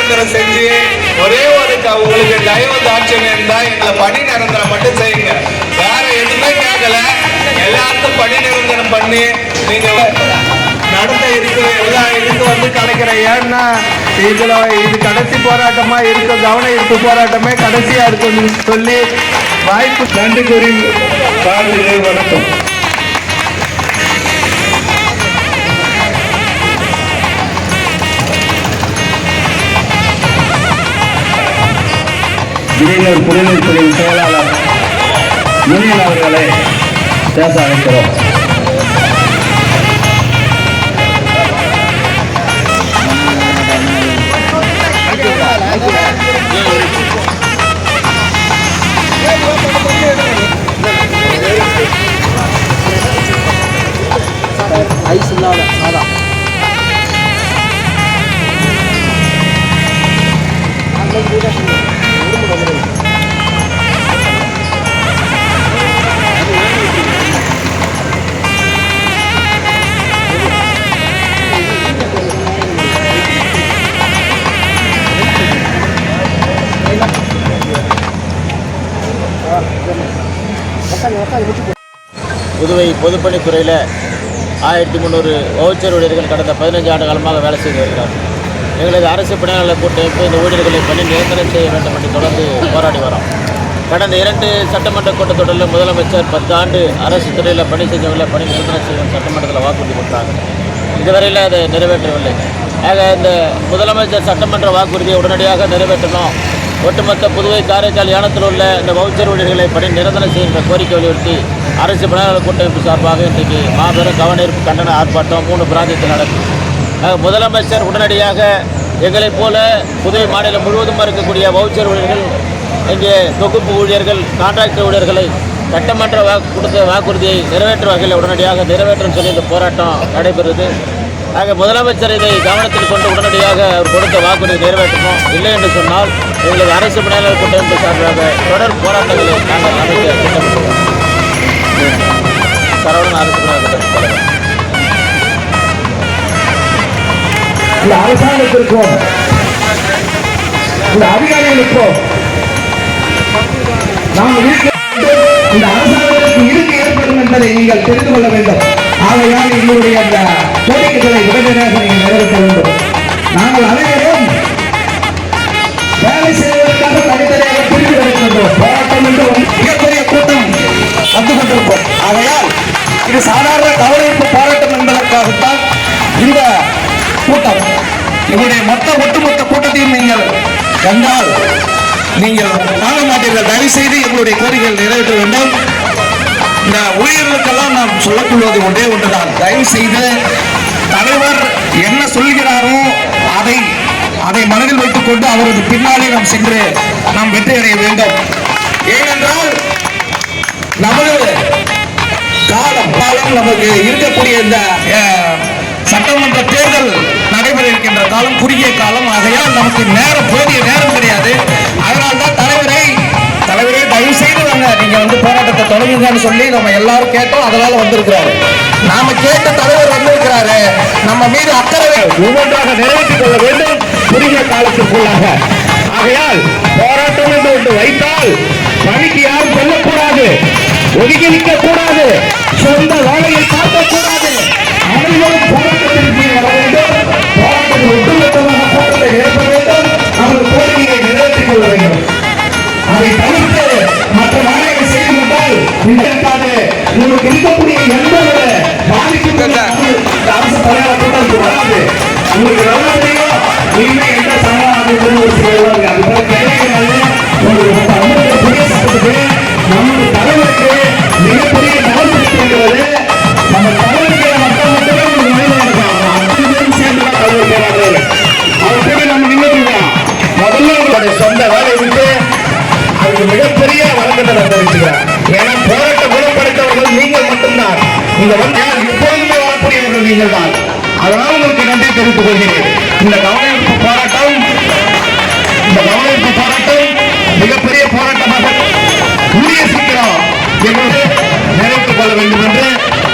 நிரந்தரம் செஞ்சு ஒரே ஒரு உங்களுக்கு தயவு தாட்சியம் இருந்தா எங்களை பணி நிரந்தரம் மட்டும் செய்யுங்க. வேற எதுவுமே கேட்கல. எல்லாருக்கும் பணி நிரந்தரம் பண்ணி நீங்க நடத்த இருக்கிற எல்லா இதுக்கு கிடைக்கிறேன். ஏன்னா இது கடைசி போராட்டமா இருக்கும், கவன ஈர்ப்பு போராட்டமே கடைசியா இருக்குன்னு சொல்லி வாய்ப்பு நன்றி கூறி வணக்கம். இளைஞர் குடிநீர்த்துறையின் செயலாளர் முனியன் அவர்களை பேச அழைக்கிறோம். ஐஸ் இல்லாத அதான் புதுவை பொதுப்பணித்துறையில் 1300 வவுச்சர் ஊழியர்கள் கடந்த 15 ஆண்டு காலமாக வேலை செய்து வருகிறார். எங்களது அரசு பணியாளர் கூட்டமைப்பு இந்த ஊழியர்களை பணி நிரந்தரம் செய்ய வேண்டும் என்று தொடர்ந்து போராடி வரோம். கடந்த 2 சட்டமன்ற கூட்டத்தொடரில் முதலமைச்சர் 10 ஆண்டு அரசு துறையில் பணி செஞ்சவங்களை பணி நிரந்தரம் செய்யும் சட்டமன்றத்தில் வாக்குறுதி கொடுத்தாங்க. இதுவரையில் அதை நிறைவேற்றவில்லை. ஆக இந்த முதலமைச்சர் சட்டமன்ற வாக்குறுதியை உடனடியாக நிறைவேற்றணும். ஒட்டுமொத்த புதுவை காரைக்கால் யானத்தில் உள்ள இந்த வவுச்சர் ஊழியர்களை பணி நிரந்தரம் செய்கின்ற கோரிக்கை வலியுறுத்தி அரசு பணியாளர் கூட்டமைப்பு சார்பாக இன்றைக்கு மாபெரும் கவனஈர்ப்பு கண்டன ஆர்ப்பாட்டம் 3 பிராந்தியத்தில் நடக்கும். முதலமைச்சர் உடனடியாக எங்களைப் போல புதுவை மாநிலம் முழுவதும் இருக்கக்கூடிய வவுச்சர் ஊழியர்கள், இங்கே தொகுப்பு ஊழியர்கள், கான்ட்ராக்டர் ஊழியர்களை சட்டமன்ற கொடுத்த வாக்குறுதியை நிறைவேற்றும் வகையில் உடனடியாக நிறைவேற்றும் சொல்லி இந்த போராட்டம் நடைபெறுது. ஆக முதலமைச்சர் இதை கவனத்தில் கொண்டு உடனடியாக அவர் கொடுத்த வாக்குறுதி நிறைவேற்றணும். இல்லை என்று சொன்னால் எங்களது அரசு பணியாளர் கூட்டமைப்பு சார்பாக தொடர் போராட்டங்களை நாங்கள் அமைக்க திட்டமிட்டுள்ளோம். சரவணன் அரசு பணியாளர் கூட்டமைப்பு தலைவர். இந்த அரசாங்கத்திற்கும் இந்த அதிகாரிகளுக்கும் நாம் இந்த அரசாங்கத்திற்கு இறுதி ஏற்படும் என்பதை நீங்கள் தெரிந்து கொள்ள வேண்டும். ஆகையால் எங்களுடைய அந்த கோரிக்கைகளை உடனடியாக நீங்கள் நிறைவேற்ற வேண்டும். நாங்கள் அனைவரும் வேலை செய்வதற்காக தனித்தனியாக பிரிவு எடுக்கின்றோம். போராட்டம் என்று மிகப்பெரிய கூட்டம் வந்து கொண்டிருப்போம். ஆகையால் இது சாதாரண கவனஈர்ப்பு போராட்டம் என்பதற்காகத்தான் இந்த கூட்டம். எங்களுடைய ஒட்டுமொத்த கூட்டத்தையும் நீங்கள் கண்டால் நீங்கள் வாங்க மாட்டீர்கள். தயவு செய்து எங்களுடைய கோரிக்கைகள் நிறைவேற்ற வேண்டும். இந்த ஊழியர்களுக்கெல்லாம் நாம் சொல்லக்கூடாது ஒன்றே ஒன்றுதான். தயவு செய்து தலைவர் என்ன சொல்கிறாரோ அதை மனதில் வைத்துக் கொண்டு அவரது பின்னாலே நாம் சென்று நாம் வெற்றி அடைய வேண்டும். ஏனென்றால் நமது காலம் நமக்கு இருக்கக்கூடிய இந்த சட்டமன்ற தேர்தல் நடைபெற இருக்கின்ற காலம் குறுகிய காலம். ஆகையால் நமக்கு போதிய நேரம் கிடையாது. அதனால்தான் தலைவரே தயவு செய்து வாங்க, நீங்க போராட்டத்தை தொடங்குங்கன்னு சொல்லி நம்ம எல்லாரும் கேட்டோம். அதனால வந்திருக்கிறாரு. நாம கேட்ட தலைவர் வந்திருக்கிறாரு. நம்ம மீது அக்கறை ஒவ்வொன்றாக நிறைவேற்றிக் கொள்ள வேண்டும் குறுகிய காலத்திற்குள்ளாக. ஆகையால் போராட்டம் என்று ஒன்று வைத்தால் பணிக்கு யாரும் செல்லக்கூடாது, ஒதுக்கி நிற்க கூடாது, சொந்த வேலையில் பார்க்கக்கூடாது. அனைவரும் போராட்டத்திற்கு வர வேண்டும். போராட்டத்தில் ஒட்டுமொத்தமாக போராட்டத்தை நிரப்ப வேண்டும். நமது கோரிக்கையை நிறைவேற்றிக் கொள்ள வேண்டும். அதை தவிர்த்து மற்ற வேலைகள் செய்து கொண்டால் உங்களுக்கு இருக்கக்கூடிய எந்த ஒரு பாதிக்கும் அரசு பணியாளர் கூட்டத்துக்கு வராது. உங்களுக்கு நல்லா தெரியும். இனிமே எந்த சமாளிக்கிறது ஒரு சில அது போல தேவைகள் உங்களுக்கு புதிய சட்டத்துக்கு நமது தலைவருக்கு மிகப்பெரிய நலன் இருக்கிறது. நம்ம தலைவருக்கு மக்கள் மட்டுமே ஒரு நிலையில் இருக்காங்க. அத்தனை பேரும் சேர்ந்துதான் தலைவர் போராடுறாரு. அவர் கூட நம்ம நின்றுக்கலாம். முதல்ல உங்களுடைய சொந்த வேலை விட்டு அதுக்கு மிகப்பெரிய வழக்கத்தை தெரிவிச்சுக்கிறார். ஏன்னா போராட்ட குணப்படுத்தவர்கள் நீங்கள் மட்டும்தான். நீங்க எப்பொழுதுமே வரக்கூடியவர்கள் நீங்கள் தான். அதனால் உங்களுக்கு நன்றி தெரிவித்துக் கொள்கிறேன். இந்த கவனஈர்ப்பு போராட்டம் மிகப்பெரிய போராட்டமாக கூடிய சீக்கிரம் எங்களுக்கு நிறைவேற்றிக் கொள்ள வேண்டும் என்று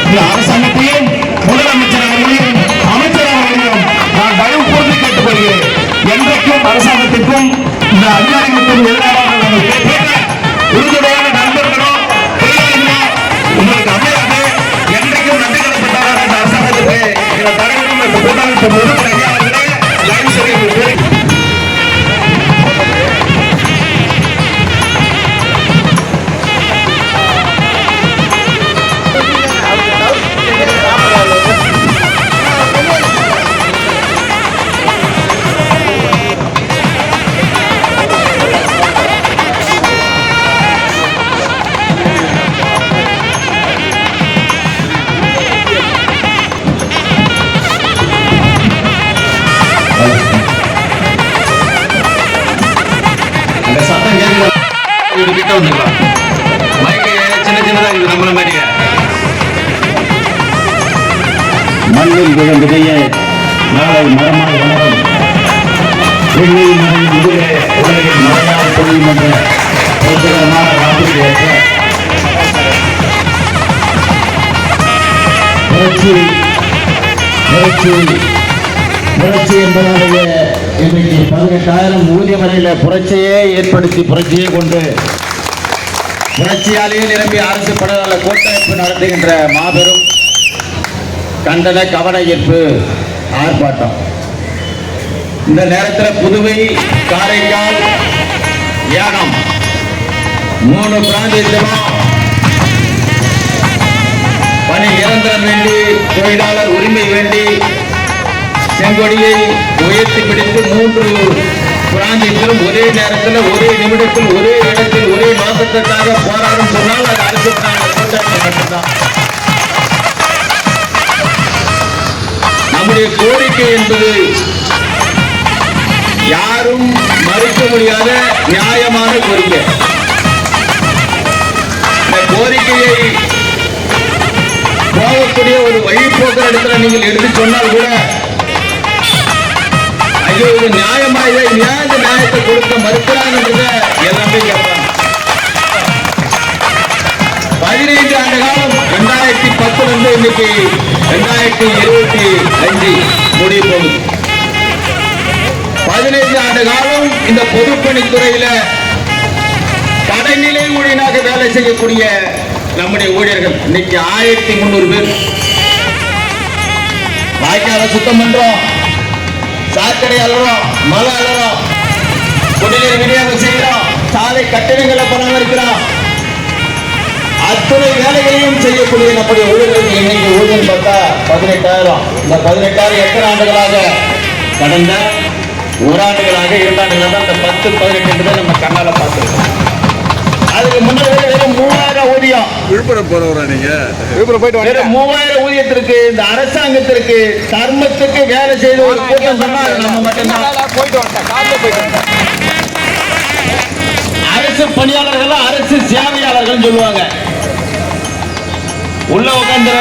இந்த அரசாங்கத்தையும் முதலமைச்சர் அவர்களையும் அமைச்சர் அவர்களையும் நான் தயவு கூர்ந்து கேட்டுக்கொள்கிறேன். என்றைக்கும் அரசாங்கத்திற்கும் இந்த அதிகாரிகளுக்கும் எதிராக நாங்கள் கேட்கிறோம். உறுதுணையான நண்பர்களும் தொழிலாளிகளும் உங்களுக்கு அமையாது. என்றைக்கும் நன்றி கடப்பட்டார்கள் இந்த அரசாங்கத்துக்கு. இந்த தலைவரும் இந்த கூட்டமைப்பு முழுக்க ஐயா அவர்களே லைவ் செய்ய அந்த சத்தம் கேட்குது கிட்ட வந்துக்கலாம். மைக்கு சின்ன சின்னதாக இருக்குது நம்மள மாதிரியே. மண்ணில் விழும் விதையே நாளை மரமாய் வளரும். விண்ணில் நிறையும் விதையே உலகில் மழையால் பொழியும் என்ற புரட்சிகரமான வாக்குறுதி ஏற்ற புரட்சி என்பதாலேயே இன்றைக்கு 18,000 ஊதிய வரையில புரட்சியே ஏற்படுத்தி புரட்சியை கொண்டு புரட்சியாலேயே நிரம்பி அரசு பணியாளர் கூட்டமைப்பு நடத்துகின்ற மாபெரும் கண்டன கவன ஈர்ப்பு ஆர்ப்பாட்டம். இந்த நேரத்தில் புதுவை, காரைக்கால், ஏனம் 3 பிராந்தியத்திலும் பணி நிரந்தரம் வேண்டி, தொழிலாளர் உரிமை வேண்டி செங்கொடியை உயர்த்தி பிடித்து 3 பிராந்தியத்திலும் ஒரே நேரத்தில், ஒரே நிமிடத்தில், ஒரே இடத்தில், ஒரே நோக்கத்திற்காக போராடும் சொன்னால் அது அரசு கூட்டமைப்பு மட்டும்தான். நம்முடைய கோரிக்கை என்பது யாரும் மறுக்க முடியாத நியாயமான கோரிக்கை. இந்த கோரிக்கையை போகக்கூடிய ஒரு வழிபோக்குற இடத்துல நீங்கள் எடுத்து சொன்னால் கூட ஐயோ இது நியாயமா, இதை இந்த நியாயத்தை கொடுக்க மறுக்கிறாங்கன்றத எல்லாமே கேட்பாங்க. 15 ஆண்டு காலம் 2010 இருந்து இன்னைக்கு 2025 முடிய போகுது. 15 ஆண்டு காலம் இந்த பொதுப்பணித்துறையில கடைநிலை ஊழியனாக வேலை செய்யக்கூடிய நம்முடைய ஊழியர்கள் இன்னைக்கு 1300 பேர். வாய்க்கால சுத்தம் பண்றோம், சாக்கடை அலறோம், மலை அலறோம், குடிநீர் விநியோகம் செய்யறோம், சாலை கட்டிடங்களை பராமரிக்கிறோம். அத்தனை வேலைகளையும் செய்யக்கூடிய நம்முடைய ஊழியர்களுக்கு இன்னைக்கு ஊழியர் பார்த்தா 18,000. இந்த 18,000 எத்தனை ஆண்டுகளாக? கடந்த 1 ஆண்டுகளாக 2 ஆண்டுகளாக அந்த 10-18 பேர் நம்ம கண்ணால பார்த்துருக்கோம். அதுக்கு முன்னாடி வெறும் 3000 ஊதியம். விழுப்புரம் போறவரா நீங்க? விழுப்புரம் போயிட்டு வர 3000 ஊதியத்திற்கு இந்த அரசாங்கத்திற்கு கர்மத்துக்கு வேலை செய்த ஒரு கூட்டம் சொன்னா நம்ம மட்டும்தான். போயிட்டு வந்தேன், காலையில் போயிட்டு வந்தேன். அரசு பணியாளர்கள், அரசு சேவையாளர்கள் சொல்லுவாங்க. உள்ள உட்கார்ந்து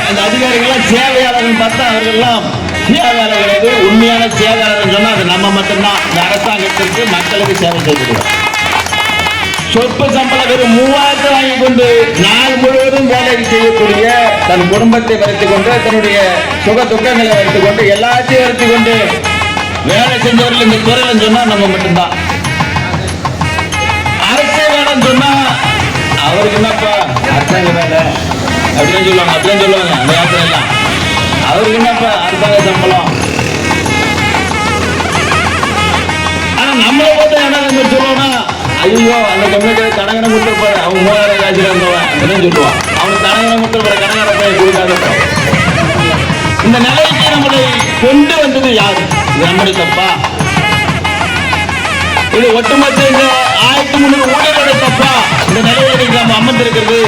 அந்த அதிகாரிகள் சேவையாளர்கள் பார்த்தா அவர்கள்லாம் சேவையாளர்கள். உண்மையான சேவையாளர்கள் சொன்னா அது நம்ம மட்டும்தான். இந்த அரசாங்கத்திற்கு மக்களுக்கு சேவை செய்கிறோம். சொற்ப சம்பளம் வெறும் 3000 வாங்கி கொண்டு நாள் முழுவதும் வேலை செய்யக்கூடிய, தன் குடும்பத்தை வரைத்துக் கொண்டு, தன்னுடைய சுக துக்கங்களை வைத்துக் கொண்டு, எல்லாத்தையும் வைத்துக் கொண்டு வேலை செஞ்சவர்கள் இந்த துறையில் சொன்னா நம்ம மட்டும்தான். அரசே வேலைன்னு சொன்னா அவருக்கு என்னப்பா அரசாங்க வேலை அப்படின்னு சொல்லுவாங்க. அப்படிதான் சொல்லுவாங்க அந்த நேரத்துல எல்லாம். அவருக்கு என்னப்பா அரசாங்க சம்பளம். ஆனா நம்மளை பார்த்து என்ன சொல்லுவோம்னா, ஐயோ அந்த கம்யூனிட்டி கடங்கனை முட்டிருப்பாரு, அவங்க 3000 காய்ச்சி இருந்தவன் அப்படின்னு சொல்லுவான். அவனுக்கு கடங்கனை முட்டிருப்பாரு, கடங்கடப்பை கொடுக்காத. இந்த நிலைக்கு நம்மளை கொண்டு வந்தது யாரு? இது நம்முடைய தப்பா? இது ஒட்டுமொத்த இந்த 1300 ஊழியர்களுடைய தப்பா? இந்த நிலையை நம்ம அமர்ந்திருக்கிறது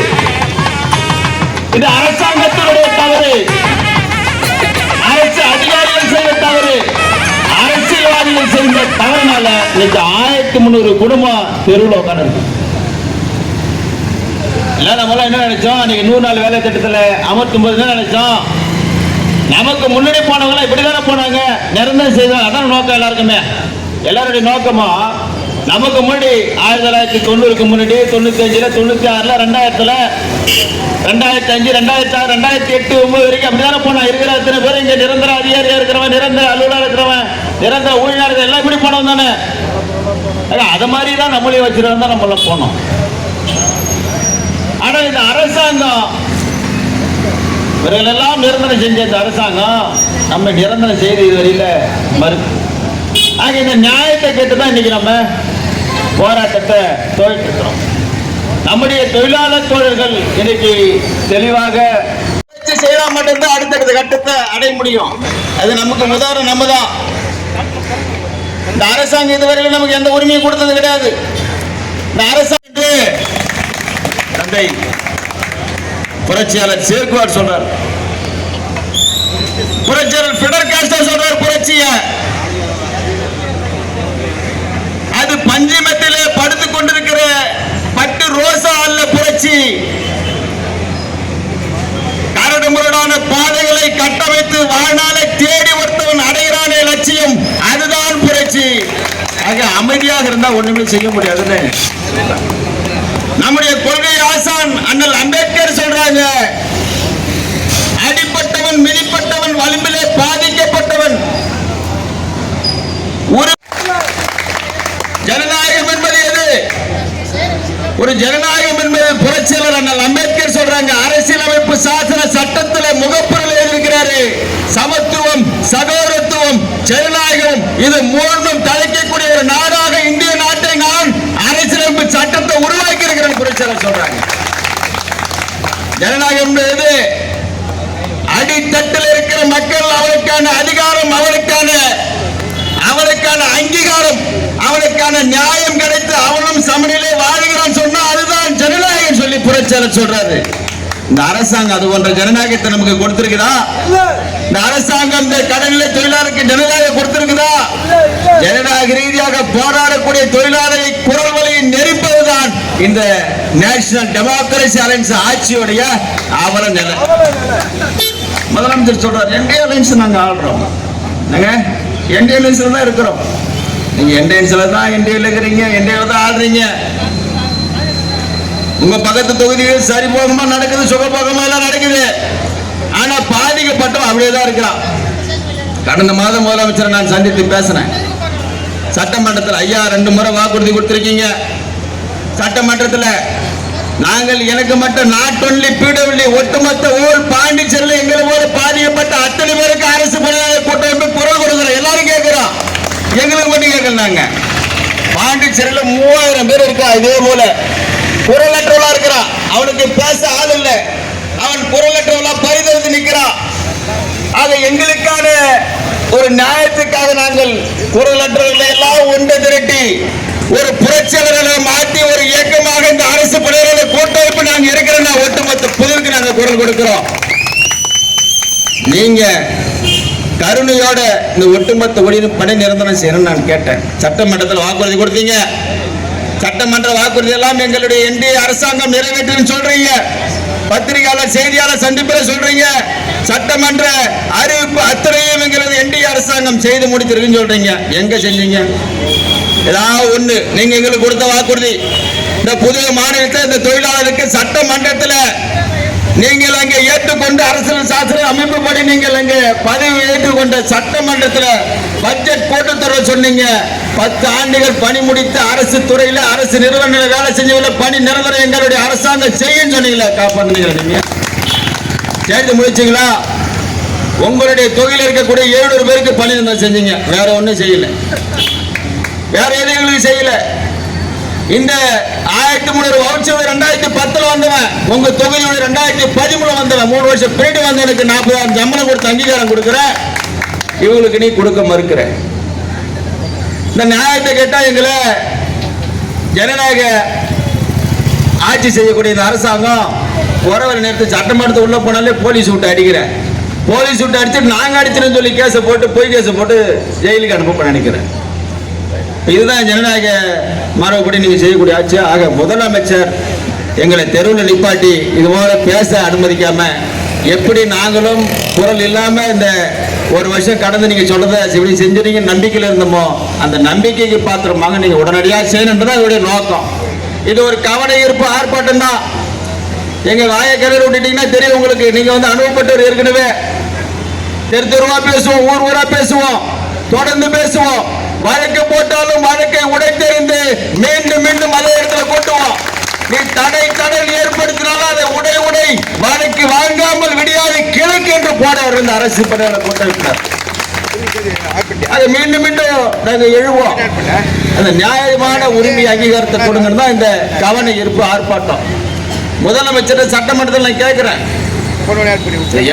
இது அரசாங்கத்தினுடைய தவறு, அரசு அதிகாரிகள் செய்த தவறு, அரசியல்வாதிகள் செய்த தவறுனால இன்னைக்கு 1300 குடும்பம் தெருவில் உட்கார்ந்து. இல்ல நம்மளாம் என்ன நினைச்சோம்? நீங்க 100 நாள் வேலை திட்டத்தில் அமர்த்தும் போது என்ன நினைச்சோம்? நமக்கு முன்னாடி போனவங்க இப்படிதானே போனாங்க, நிரந்தரம் செய்தாங்க. அதான் நோக்கம் எல்லாருக்குமே. எல்லாருடைய நோக்கமா நமக்கு முன்னாடி 1990க்கு முன்னாடி 95ல 96ல 2000ல 2005 2006 2008 2009 வரைக்கும் அப்படிதானே போனா. இருக்கிற அத்தனை பேர் இங்க நிரந்தர அதிகாரியா இருக்கிறவன், நிரந்தர அலுவலா இருக்கிறவன், நிரந்தர ஊழியர்கள் எல்லாம் இப்படி போனோம் தானே. அது மாதிரி தான் நம்மளே வச்சிருந்தா நம்மள போனோம். ஆனா இந்த அரசாங்கம் இவர்கள் எல்லாம் நிரந்தரம் செஞ்ச இந்த அரசாங்கம் நம்ம நிரந்தரம் செய்து இதுவரையில மறுக்கு. ஆக இந்த நியாயத்தை கேட்டுதான் இன்னைக்கு நம்ம போராட்டத்தை துவக்கிட்டு இருக்கிறோம். நம்முடைய தொழிலாளர் தோழர்கள் இன்னைக்கு தெளிவாக செய்யலாம் மட்டும்தான் அடுத்தடுத்த கட்டத்தை அடைய முடியும். அது நமக்கு உதாரணம் நம்ம தான். இந்த அரசாங்கம் இதுவரையில் நமக்கு எந்த உரிமையும் கொடுத்தது கிடையாது. இந்த அரசாங்கம் தந்தை புரட்சியாளர் சேக்குவார் சொல்றார், புரட்சியாளர் பிடர் காஸ்டோ சொல்றார், புரட்சிய அது பஞ்சிமத்திலே படுத்துக் கொண்டிருக்கிற பட்டு ரோசா அல்ல புரட்சி, கரடுமுரடான பாதைகளை கட்டமைத்து வாழ்நாளை தேடி ஒருத்தவன் அடைகிறானே லட்சியம், அதுதான் புரட்சி. ஆக அமைதியாக இருந்தா ஒண்ணுமே செய்ய முடியாதுன்னு நம்முடைய கொள்கை ஆசான் அண்ணல் அம்பேத்கர் சொல்றாங்க. அடிப்பட்டவன், மிதிப்பட்டவன், வலிம்பிலே பாதிக்கப்பட்டவன். ஒரு ஜனநாயகம் என்பது எது? ஒரு ஜனநாயகம் என்பது புரட்சியாளர் அண்ணல் அம்பேத்கர் சொல்றாங்க. அரசியலமைப்பு சாசன சட்டத்தில் முகப்புரையில் எழுதியிருக்கிறாரு, சமத்துவம், சகோதரத்துவம், ஜனநாயகம் இது மூன்றும் தலைக்கக்கூடிய ஒரு நாடாக இந்திய நாட்டை நான் அரசியலமைப்பு சட்டத்தை உருவாக்கி இருக்கிறேன் புரட்சியாளர் சொல்றாங்க. ஜனநாயகம் என்பது அடித்தட்டில் இருக்கிற மக்கள் அவருக்கான அதிகாரம், அவனுக்கான அங்கீகாரம், அவனுக்கான நியாயம் கிடைத்து அவனும் சமநிலை வாழுகிறான் சொன்னா அதுதான் ஜனநாயகம் சொல்லி புரட்சியாளர் சொல்றாரு. இந்த அரசாங்கம் அது போன்ற ஜனநாயகத்தை நமக்கு கொடுத்திருக்குதா? இந்த அரசாங்கம் இந்த கடனிலை தொழிலாளருக்கு ஜனநாயகம் கொடுத்திருக்குதா? ஜனநாயக ரீதியாக போராடக்கூடிய தொழிலாளரை குரல் வழியை நெருப்பதுதான் இந்த நேஷனல் டெமோக்ரசி அலையன்ஸ் ஆட்சியுடைய அவல நிலை. முதலமைச்சர் சொல்றார், என்டிஏ அலையன்ஸ் நாங்க ஆள்றோம். என்டிஏ அலையன்ஸ்ல தான் இருக்கிறோம். நீங்க என்டிஏல தான் இருக்கிறீங்க, என்டிஏல தான் ஆடுறீங்க. உங்க பக்கத்து தொகுதிகள் சரிபோகமா நடக்குது, சுகபோகமா எல்லாம் நடக்குது. ஆனா பாதிக்கப்பட்டவன் அப்படியேதான் இருக்கிறான். கடந்த மாதம் முதலமைச்சரை நான் சந்தித்து பேசினேன். சட்டமன்றத்தில் ஐயா 2 முறை வாக்குறுதி கொடுத்திருக்கீங்க. சட்டமன்றத்தில் நாங்கள் எனக்கு மட்டும் நாட் ஒன்லி பிடபிள்யூ ஒட்டுமொத்த ஊர் பாண்டிச்சேரியில் எங்களை போல பாதிக்கப்பட்ட அத்தனை பேருக்கு அரசு பணியாளர் கூட்டமைப்பு குரல் கொடுக்கிறோம். எல்லாரும் கேட்கிறோம், எங்களுக்கு மட்டும் கேட்கல. நாங்க பாண்டிச்சேரியில் 3000 பேர் இருக்கா, இதே போல குரலற்றவளா இருக்கிறான். அவனுக்கு பேச ஆள் இல்ல, அவன் குரலற்றவளா பரிதவித்து நிற்கிறான். ஆக எங்களுக்கான ஒரு நியாயத்துக்காக நாங்கள் குரலற்றவர்களை எல்லாம் ஒன்று திரட்டி ஒரு புரட்சியாளர்களை மாற்றி ஒரு இயக்கமாக இந்த அரசு பணியாளர் கூட்டமைப்பு நாங்க இருக்கிறோம். ஒட்டுமொத்த புதிருக்கு நாங்க குரல் கொடுக்கிறோம். நீங்க கருணையோட இந்த ஒட்டுமொத்த பணி நிரந்தரம் செய்யணும்னு நான் கேட்டேன். சட்டமன்றத்தில் வாக்குறுதி கொடுத்தீங்க. சட்டமன்ற வாக்குறுதி எல்லாம் எங்களுடைய என்டிஏ அரசாங்கம் நிறைவேற்றும் சொல்றீங்க. பத்திரிகையாளர் செய்தியாளர் சந்திப்பில் சொல்றீங்க. சட்டமன்ற அறிவிப்பு அத்தனையும் எங்களது என்டிஏ அரசாங்கம் செய்து முடித்திருக்குன்னு சொல்றீங்க. எங்க செஞ்சீங்க? ஏதாவது ஒண்ணு நீங்க எங்களுக்கு கொடுத்த வாக்குறுதி. இந்த புதிய மாநிலத்தில் இந்த தொழிலாளருக்கு சட்டமன்றத்தில் நீங்கள் அங்கே ஏற்றுக்கொண்டு அரசியல் சாசன அமைப்புப்படி நீங்கள் அங்கே பதவி ஏற்றுக்கொண்ட சட்டமன்றத்தில் பட்ஜெட் போட்டுத்தர சொன்னீங்க. 10 ஆண்டுகள் பணி முடித்து அரசு துறையில அரசு நிறுவனங்களில் வேலை செஞ்சவங்கள பணி நிரந்தரம் எங்களுடைய அரசாங்கம் செய்யும் சொன்னீங்களா? காப்பாற்றுனீங்க? சேர்ந்து முடிச்சீங்களா? உங்களுடைய தொகையில் இருக்கக்கூடிய 700 பேருக்கு பணி நிரந்தரம் செஞ்சீங்க. வேற ஒன்றும் செய்யல, வேற எதுவும் செய்யல. இந்த 1300 வவுச்சர் 2010 வந்தவன், உங்க தொகையோட 2013 வந்தவன், 3 வருஷம் பீரியட் வந்தவனுக்கு 40,000 சம்பளம் கொடுத்து அங்கீகாரம் கொடுக்கிற, இவங்களுக்கு நீ கொடுக்க மறுக்கிற. இந்த நியாயத்தை கேட்டா எங்களை ஜனநாயக ஆட்சி செய்யக்கூடிய இந்த அரசாங்கம் உறவரை நேரத்து சட்டமன்றத்தை உள்ள போனாலே போலீஸ் விட்டு அடிக்கிற, போலீஸ் விட்டு அடிச்சுட்டு நாங்க அடிச்சிருன்னு சொல்லி கேஸை போட்டு பொய் கேஸை போட்டு ஜெயிலுக்கு அனுப்ப நினைக்கிறேன். இதுதான் ஜனநாயக மரபுப்படி நீங்க செய்யக்கூடிய ஆட்சி. ஆக முதலமைச்சர் எங்களை தெருவில் நிப்பாட்டி இது போல பேச அனுமதிக்காம எப்படி நாங்களும் குரல் இல்லாம இந்த 1 வருஷம் கடந்து நீங்க சொல்றதை இப்படி செஞ்சுறீங்க நம்பிக்கையில் இருந்தோமோ அந்த நம்பிக்கைக்கு பாத்திரமாக நீங்க உடனடியாக செய்யணுன்றதான் இதோடைய நோக்கம். இது ஒரு கவன ஈர்ப்பு ஆர்ப்பாட்டம் தான். எங்க வாயை கிளறி விட்டுட்டீங்கன்னா தெரியும் உங்களுக்கு. நீங்க அனுபவப்பட்டவர் ஏற்கனவே தெருவா பேசுவோம், ஊர் ஊரா பேசுவோம். தொடர்ந்து பேசுவோம். வழக்கு போட்டாலும் வழக்கை உடைத்தெறிந்து மீண்டும் மீண்டும் அதே இடத்துல கொட்டுவோம். நீ தடல் ஏற்படுத்தினாலும் அதை உடை வழக்கு வாங்காமல் விடியாது கிழக்கு என்று போட இருந்த அரசு பணியாளர் கூட்டமைப்பினர் அதை மீண்டும் மீண்டும் நாங்கள் எழுவோம். அந்த நியாயமான உரிமை அங்கீகாரத்தை கொடுங்கன்னு தான் இந்த கவன ஈர்ப்பு ஆர்ப்பாட்டம். முதலமைச்சர் சட்டமன்றத்தில் நான் கேட்கிறேன்,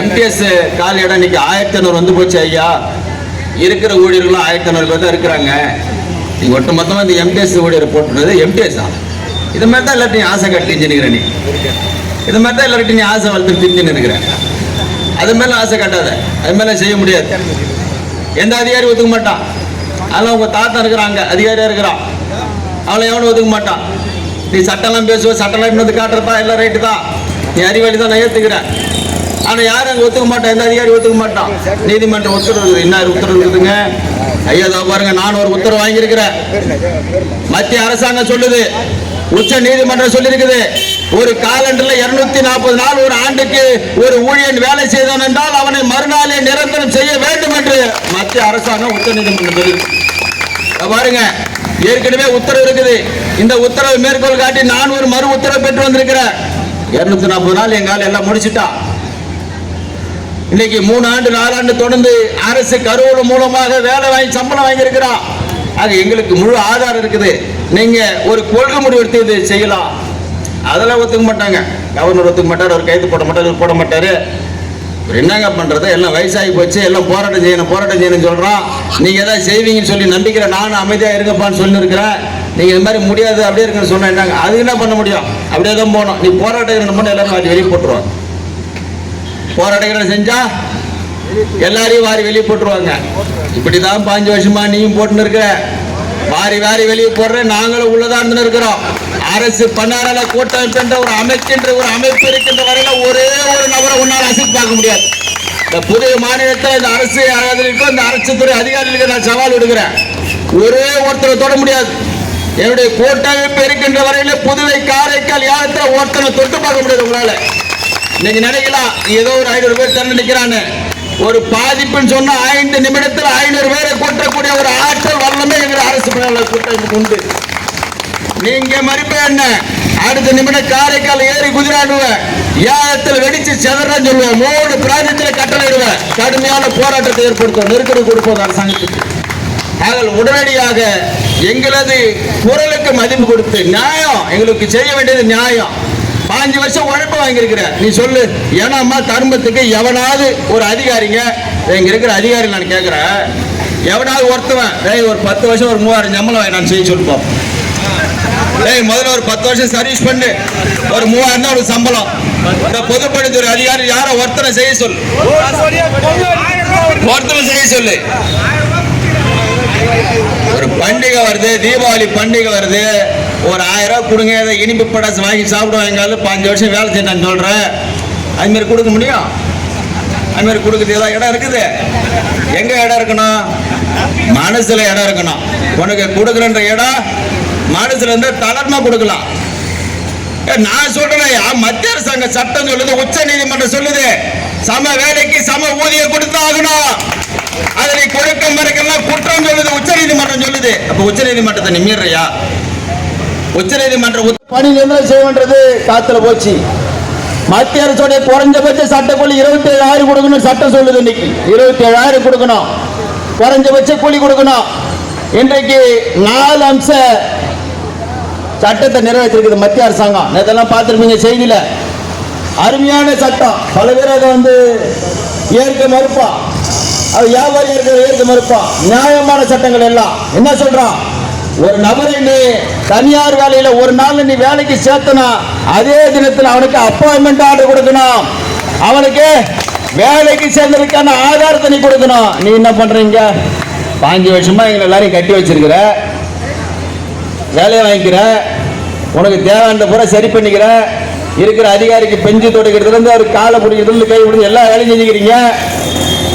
எம்டிஎஸ் கால் இடம் இன்னைக்கு 1500 வந்து போச்சு ஐயா. இருக்கிற ஊழியர்களும் 1500 பேர் தான் இருக்கிறாங்க. நீங்க ஒட்டு மொத்தமாக இந்த எம்டிஎஸ் ஊழியர் போட்டுறது எம்டிஎஸ் தான். இது மாதிரி தான் எல்லாத்தையும் ஆசை கட்டி செஞ்சுருக்கிற நீ. இது மாதிரி தான் எல்லாத்தையும் நீ ஆசை வளர்த்து செஞ்சுன்னு இருக்கிற. அது மேலே ஆசை கட்டாத, அது மேலே செய்ய முடியாது. எந்த அதிகாரி ஒத்துக்க மாட்டான். அதெல்லாம் உங்க தாத்தா இருக்கிறாங்க, அதிகாரியா இருக்கிறான், அவளை எவனும் ஒத்துக்க மாட்டான். நீ சட்டம்லாம் பேசுவ, சட்டம்லாம் இன்னொரு காட்டுறதா எல்லாம் ரைட்டு தான், நீ அறிவாளி தான், நான் ஏற்றுக்கிறேன். ஆனால் யாரும் அங்கே ஒத்துக்க மாட்டான், எந்த அதிகாரி ஒத்துக்க மாட்டான். நீதிமன்றம் உத்தரவு இருக்குது. என்ன உத்தரவு இருக்குதுங்க ஐயா? தான் பாருங்க, நான் ஒரு உத்தரவு வாங்கியிருக்கிறேன். மத்திய அரசாங்கம் சொல்லுது, உச்ச நீதிமன்றம் சொல்லியிருக்குது, ஒரு காலண்டர்ல 240 நாள் ஒரு ஆண்டுக்கு ஒரு ஊழியன் வேலை செய்தான் என்றால் அவனை மறுநாளே நிரந்தரம் செய்ய வேண்டும் என்று மத்திய அரசாங்கம் உச்ச நீதிமன்றம் சொல்லியிருக்கு. பாருங்க, ஏற்கனவே உத்தரவு இருக்குது. இந்த உத்தரவை மேற்கோள் காட்டி நான் ஒரு மறு உத்தரவு பெற்று வந்திருக்கிறேன். 240 நாள் எங்கால எல்லாம் முடிச்சுட்டா. இன்னைக்கு 3 ஆண்டு 4 ஆண்டு தொடர்ந்து அரசு கருவூலம் மூலமாக வேலை வாங்கி சம்பளம் வாங்கி இருக்கிறான். அது எங்களுக்கு முழு ஆதாரம் இருக்குது. நீங்க ஒரு கொள்கை முடிவு எடுத்து செய்யலாம். அதெல்லாம் ஒத்துக்க மாட்டாங்க. கவர்னர் ஒத்துக்க மாட்டார், அவர் கைது போட மாட்டாரு. என்னங்க பண்றது? எல்லாம் வயசாகி போச்சு, எல்லாம் போராட்டம் செய்யணும் சொல்றான். நீங்க ஏதாவது செய்வீங்கன்னு சொல்லி நம்பிக்கிற நானும் அமைதியா இருங்கப்பான்னு சொல்லி இருக்கிறேன். நீங்க இது மாதிரி முடியாது அப்படியே இருக்குன்னு சொன்னா என்னங்க? அது என்ன பண்ண முடியும்? அப்படியே தான் போகணும். நீ போராட்டம் பண்ண எல்லாரும் வாரி வெளியே போட்டுருவாங்க. போராட்டம் செஞ்சா எல்லாரையும் வாரி வெளியே போட்டுருவாங்க. இப்படிதான் 5 வருஷமா நீயும் போட்டுன்னு இருக்கிற. வாரி வெளியே போடுற, நாங்களும் உள்ளதான் இருக்கிறோம். அரசு பன்னாரால கூட்டமைப்பு என்ற ஒரு அமைப்பு இருக்கின்ற வரையில ஒரே ஒரு நபரை உன்னால் அசைத்து பார்க்க முடியாது. இந்த புதிய மாநிலத்தில் இந்த அரசு இந்த அரசு துறை அதிகாரிகளுக்கு நான் சவால் விடுகிறேன். ஒரே ஒருத்தரை தொட முடியாது. என்னுடைய கூட்டமைப்பு இருக்கின்ற வரையில புதுவை காரைக்கால் யாத்திரை ஒருத்தரை தொட்டு பார்க்க முடியாது உங்களால. நீங்க நினைக்கலாம் ஏதோ ஒரு 500 பேர் தண்ணி நிற்கிறான்னு. ஒரு பாதிப்புன்னு சொன்னா 5 நிமிடத்தில் 500 பேரை கூட்டக்கூடிய ஒரு ஆற்றல் வல்லமே எங்க அரசு பணியாளர் கூட்டமைப்புக்கு உண்டு. நீங்க மறுப்ப என்ன? அடுத்த நிமிடம் காரைக்கால் ஏறி குதிராடுவேன், ஏகத்தில் வெடிச்சு செதறான்னு சொல்லுவேன், 3 பிராந்தியத்தில் கட்டளையிடுவேன், கடுமையான போராட்டத்தை ஏற்படுத்தும், நெருக்கடி கொடுப்போம் அரசாங்கத்துக்கு. ஆக உடனடியாக எங்களது குரலுக்கு மதிப்பு கொடுத்து நியாயம் எங்களுக்கு செய்ய வேண்டியது நியாயம். 5 வருஷம் உழைப்பு வாங்கியிருக்கிற நீ சொல்லு. ஏன்னா தர்மத்துக்கு எவனாவது ஒரு அதிகாரிங்க, இங்க இருக்கிற அதிகாரி நான் கேட்கிறேன், எவனாவது ஒருத்தவன் ஒரு 10 வருஷம் ஒரு 3000 சம்பளம் நான் செய்ய சொல்லிப்போம். முதல்ல ஒரு 10 வருஷம் சர்வீஸ் பண்ணு, ஒரு 3000 தான் ஒரு சம்பளம். இந்த பொதுப்பணித்துறை அதிகாரி யாரோ ஒருத்தனை செய்ய சொல்லு, ஒருத்தனை செய்ய சொல்லு. ஒரு பண்டிகை வருது, தீபாவளி பண்டிகை வருது, ஒரு 1000 ரூபாய் கொடுங்க, ஏதோ இனிப்பு படாசு வாங்கி சாப்பிடுவாங்க. 5 வருஷம் வேலை செஞ்சான்னு சொல்றேன். அது மாதிரி கொடுக்க முடியும்? அது மாதிரி கொடுக்குறது ஏதாவது இடம் இருக்குது? எங்க இடம் இருக்கணும்? மனசுல இடம் இருக்கணும். உனக்கு கொடுக்குறன்ற இடம் மனசுல இருந்து தளர்மா கொடுக்கலாம். நான் சொல்றேன், மத்திய அரசாங்க சட்டம் சொல்லுது, உச்ச நீதிமன்றம் சொல்லுது, சம வேலைக்கு சம ஊதியம் கொடுத்து ஆகணும். அதனை கொடுக்க மறுக்கலாம் குற்றம் சொல்லுது, உச்ச நீதிமன்றம் சொல்லுது. அப்ப உச்ச நீதிமன்றத்தை நீ மீறியா? உச்ச நீதிமன்றம் பணி நிரந்தரம் செய்யறது காத்துல போச்சு. மத்திய அரசுடைய குறைஞ்சபட்ச சட்டக்கூலி 27,000 கொடுக்கணும் சட்டம் சொல்லுது. இன்னைக்கு 27,000 கொடுக்கணும், குறைஞ்சபட்ச கூலி கொடுக்கணும். இன்றைக்கு 4 அம்ச சட்டத்தை நிறைவேற்றிருக்குது மத்திய அரசாங்கம். இதெல்லாம் பார்த்துருப்பீங்க செய்தியில. அருமையான சட்டம். பல பேர் அதை ஏற்க மறுப்பான். அது வியாபாரி ஏற்க மறுப்பான். நியாயமான சட்டங்கள் எல்லாம் என்ன சொல்றான்? ஒரு நபரை நீ தனியார் வேலையில ஒரு நாள் நீ வேலைக்கு சேர்த்தனா அதே தினத்தில் அவனுக்கு அப்பாயின்மெண்ட் ஆர்டர் கொடுக்கணும். அவனுக்கு வேலைக்கு சேர்ந்ததுக்கான ஆதாரத்தை நீ கொடுக்கணும். நீ என்ன பண்றீங்க? 5 வருஷமா எங்களை எல்லாரையும் கட்டி வச்சிருக்கிற, வேலையை வாங்கிக்கிற, உனக்கு தேவையான பூரா சரி பண்ணிக்கிற, இருக்கிற அதிகாரிக்கு பெஞ்சு தொடைக்கிறதுல இருந்து அவர் காலை பிடிக்கிறதுல கை பிடிச்சி எல்லா வேலையும் செஞ்சுக்கிறீங்க.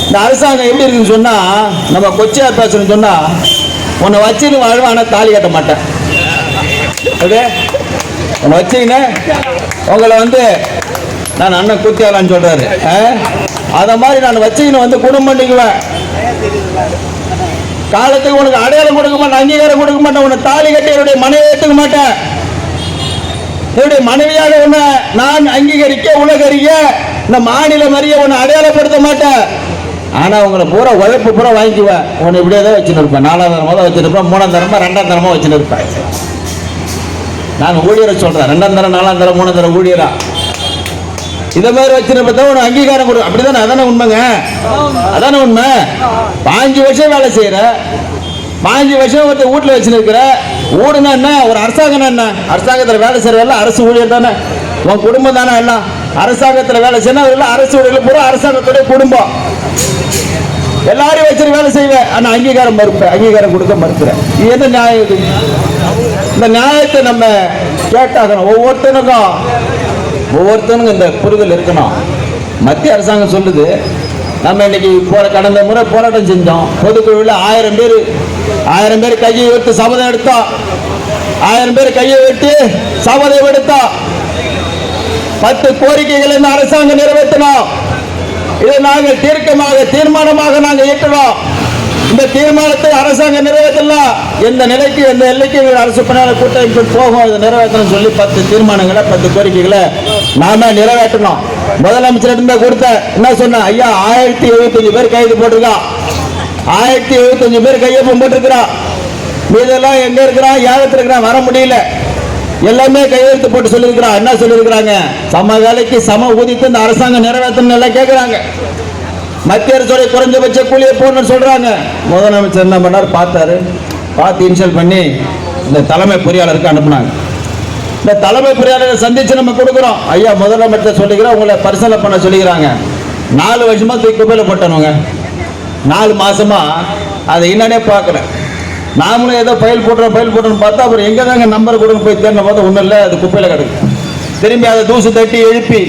இந்த அரசாங்கம் எப்படி இருக்குன்னு சொன்னா, நம்ம கொச்சியா பேசணும்னு சொன்னா, உன்னை வச்சுன்னு வாழ்வேன், ஆனால் தாலி கட்ட மாட்டேன். ஓகே, உன்னை வச்சுக்கின்னு உங்களை நான் அண்ணன் கூத்தியாலான்னு சொல்றாரு. அதை மாதிரி நான் வச்சுக்கின்னு குடும்பம் பண்ணிக்குவேன். காலத்துக்கு உனக்கு அடையாளம் கொடுக்க மாட்டேன், அங்கீகாரம் கொடுக்க மாட்டேன். உன்னை தாலி கட்டி என்னுடைய மனைவி ஏற்றுக்க மாட்டேன். என்னுடைய மனைவியாக உன்னை நான் அங்கீகரிக்க, உலகறிய, இந்த மாநிலம் அறிய உன்னை அடையாளப்படுத்த மாட்டேன். ஆனா உங்களை பூரா உழைப்பு பூரா வாங்கிக்குவேன். உன்னை இப்படியே தான் வச்சுன்னு இருப்பேன். 4ஆம் தரமாக தான் வச்சுருப்பேன், 3ஆம் தரமா 2ஆம் தரமா வச்சுன்னு இருப்பேன். நான் ஊழியரை சொல்றேன், 2ஆம் தரம் 4ஆம் தரம் 3ஆம் தரம் ஊழியரா இதை மாதிரி வச்சிருப்ப உனக்கு அங்கீகாரம் கொடு. அப்படிதானே? அதானே உண்மைங்க, அதானே உண்மை. 5 வருஷம் வேலை செய்யற, 5 வருஷம் ஒருத்தர் வீட்டில் வச்சுன்னு இருக்கிற. ஊடுனா என்ன? ஒரு அரசாங்கம் என்ன? அரசாங்கத்தில் வேலை செய்யறவங்க அரசு ஊழியர் தானே, உன் குடும்பம் தானே எல்லாம். அரசாங்கத்தில் வேலை செய்யணும், அரசு ஊழியர்கள் பூரா அரசாங்கத்துடைய குடும்பம். எல்லாரையும் வச்சு வேலை செய்வேன், ஆனால் அங்கீகாரம் மறுப்பேன், அங்கீகாரம் கொடுக்க மறுக்கிறேன். இது என்ன நியாயம்? இது இந்த நியாயத்தை நம்ம கேட்டாகணும். ஒவ்வொருத்தனுக்கும் இந்த புரிதல் இருக்கணும். மத்திய அரசாங்கம் சொல்லுது, நம்ம இன்னைக்கு கடந்த முறை போராட்டம் செஞ்சோம். பொதுக்குழுவில் 1000 பேர் கையை வைத்து சபதம் எடுத்தோம். 1000 பேர் கையை வெட்டி சபதம் எடுத்தோம். 10 கோரிக்கைகளை இந்த அரசாங்கம் நிறைவேற்றணும். இதை நாங்கள் தீர்மானமாக நாங்கள் ஏற்றோம். இந்த தீர்மானத்தை அரசாங்கம் நிறைவேற்றலாம். எந்த நிலைக்கு, எந்த எல்லைக்கு அரசு பணியாளர் கூட்டமைப்பு போகும், இதை நிறைவேற்றணும் சொல்லி 10 தீர்மானங்களை, 10 கோரிக்கைகளை நாம நிறைவேற்றணும். முதலமைச்சர் கொடுத்த என்ன சொன்ன? ஐயா 1075 பேர் கைது போட்டிருக்கான், 1075 பேர் கையொப்பம் போட்டிருக்கிறான். இதெல்லாம் எங்க இருக்கிறான்? யாகத்தில் இருக்கிறான், வர முடியல. எல்லாமே கையெழுத்து போட்டு சொல்லியிருக்கிறான். என்ன சொல்லியிருக்கிறாங்க? சம வேலைக்கு சம ஊதியத்தை இந்த அரசாங்கம் நிறைவேற்றணும் எல்லாம் கேட்கிறாங்க. மத்திய அரசோடைய குறைஞ்சபட்ச கூலியை போடணும்னு சொல்றாங்க. முதலமைச்சர் என்ன பண்ணார்? பார்த்து இன்சல் பண்ணி இந்த தலைமை பொறியாளருக்கு அனுப்புனாங்க. இந்த தலைமை பொறியாளரை சந்திச்சு நம்ம கொடுக்குறோம். ஐயா முதலமைச்சர் சொல்லிக்கிறோம், உங்களை பரிசீலனை பண்ண சொல்லிக்கிறாங்க. 4 வருஷமா தூக்கி குப்பையில போட்டணுங்க. 4 மாசமா அதை என்னன்னே பார்க்கல. நாமளும் ஏதோ ஃபைல் போட்டுறோம் பார்த்தா அப்புறம் எங்க தாங்க நம்பர் கொடுங்க போய் தேர்ந்த பார்த்தா ஒன்றும் இல்லை, அது குப்பையில கிடக்கு. திரும்பி அதை தூசு தட்டி எழுப்பி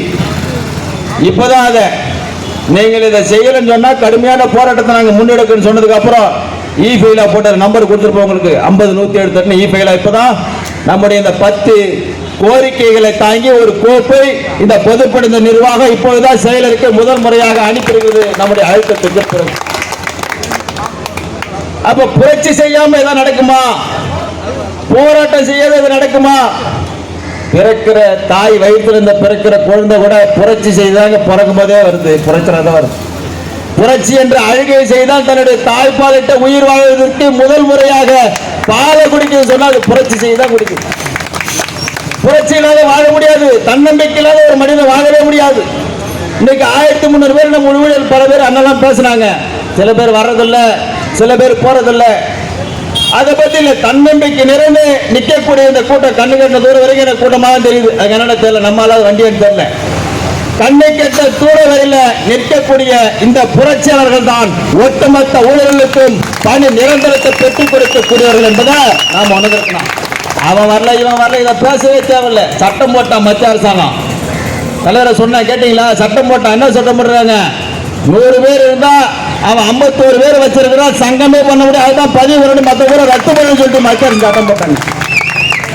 இப்போதான் அதை நீங்கள் இதை செய்யலன்னு சொன்னா கடுமையான போராட்டத்தை நாங்கள் முன்னெடுக்கணும்னு சொன்னதுக்கு அப்புறம் இ ஃபைலா போட்ட நம்பர் கொடுத்துருப்போம் உங்களுக்கு 50-107 இ ஃபைலா. இப்போதான் நம்முடைய இந்த 10 கோரிக்கைகளை தாங்கி ஒரு கோப்பை இந்த பொதுப்படைந்த நிர்வாகம் இப்பொழுதுதான் செயலருக்கு முதல் முறையாக அனுப்பியிருக்கிறது நம்முடைய அழுத்தத்துக்கு பிறகு. அப்ப புரட்சி செய்யாம இதான் நடக்குமா? போராட்டம் செய்யாத இது நடக்குமா? பிறக்கிற தாய் வயிற்றுல இருந்த பிறக்கிற குழந்தை கூட புரட்சி செய்தாங்க, பிறக்கும் போதே வருது, புரட்சி வருது. புரட்சி என்ற அழுகை செய்தால் தன்னுடைய தாய்ப்பாலிட்ட உயிர் வாழ்வதற்கு முதல் முறையாக பாலை குடிக்க சொன்னா அது புரட்சி செய்தான் குடிக்கும். புரட்சி இல்லாத வாழ முடியாது, தன்னம்பிக்கை இல்லாத ஒரு மனிதன் வாழவே முடியாது. இன்னைக்கு 1300 பேர் நம்ம ஊழியர்கள் பல பேர் அண்ணெல்லாம் பேசினாங்க. சில பேர் வர்றதில்லை, சில பேர் போறதில்லை. அதை பத்தி இல்ல, தன்னம்பிக்கை நிறைந்து நிற்கக்கூடிய இந்த கூட்டம் கண்ணு கட்ட தூரம் வரைக்கும் எனக்கு கூட்டமாக தெரியுது. அது என்னென்ன தெரியல, நம்மளால வண்டின்னு தெரியல. கண்ணை கட்ட தூர வரையில நிற்கக்கூடிய இந்த புரட்சியாளர்கள் தான் ஒட்டுமொத்த ஊழலுக்கும் பணி நிரந்தரத்தை பெற்றுக் கொடுக்கக்கூடியவர்கள் என்பதை நாம் உணர்ந்திருக்கணும். அவன் வரல, இவன் வரல, இதை பேசவே தேவையில்லை. சட்டம் போட்டான் மத்திய அரசாங்கம். தலைவரை சொன்ன கேட்டீங்களா? சட்டம் போட்டான். என்ன சட்டம் போடுறாங்க? 100 பேர் இருந்தா அவன் 51 பேர் வச்சிருக்கிறான், சங்கமே பண்ண முடியாது. அதுதான் 10 மற்ற பேரை ரத்து பண்ணு சொல்லிட்டு மத்திய சட்டம் போட்டாங்க.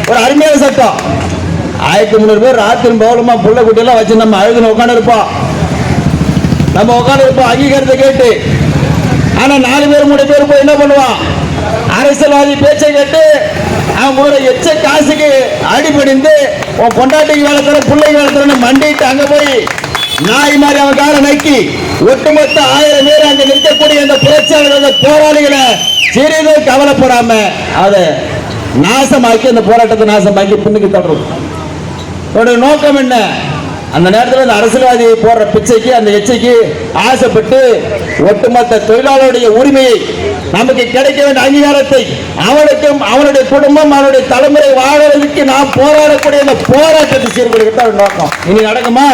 ஒரு அருமையான சட்டம். 1300 பேர் ராத்திரி பௌலமா புள்ள குட்டியெல்லாம் வச்சு நம்ம அழுதுன்னு உட்காந்து இருப்போம். அங்கீகாரத்தை கேட்டு. ஆனா 4 பேர் 3 பேர் போய் என்ன பண்ணுவான்? அரசியல்வாதி பேச்சை கேட்டு அவங்களோட எச்ச காசுக்கு அடிபடிந்து உன் பொண்டாட்டிக்கு வேலை தர, பிள்ளைக்கு வேலை தரன்னு மண்டிட்டு அங்க போய் நாய் மாதிரி அவன் கால நக்கி ஒட்டுமொத்த 1000 பேர் அங்க நிற்கக்கூடிய அந்த புரட்சியாளர்கள் போராளிகளை சிறிதும் கவலைப்படாம அதை நாசமாக்கி, அந்த போராட்டத்தை நாசமாக்கி பின்னுக்கு தள்ளுறது நோக்கம் என்ன? அந்த நேரத்தில் அந்த அரசியல்வாதி போடுற பிச்சைக்கு, அந்த எச்சைக்கு ஆசைப்பட்டு ஒட்டுமொத்த தொழிலாளருடைய உரிமையை, நமக்கு கிடைக்க வேண்டிய அங்கீகாரத்தை, அவனுக்கும் அவனுடைய குடும்பம் அவனுடைய தலைமுறை வாழ்வதற்கு நாம் போராடக்கூடிய அந்த போராட்டத்தை சீர்குலைக்க நோக்கம். இனி நடக்குமா?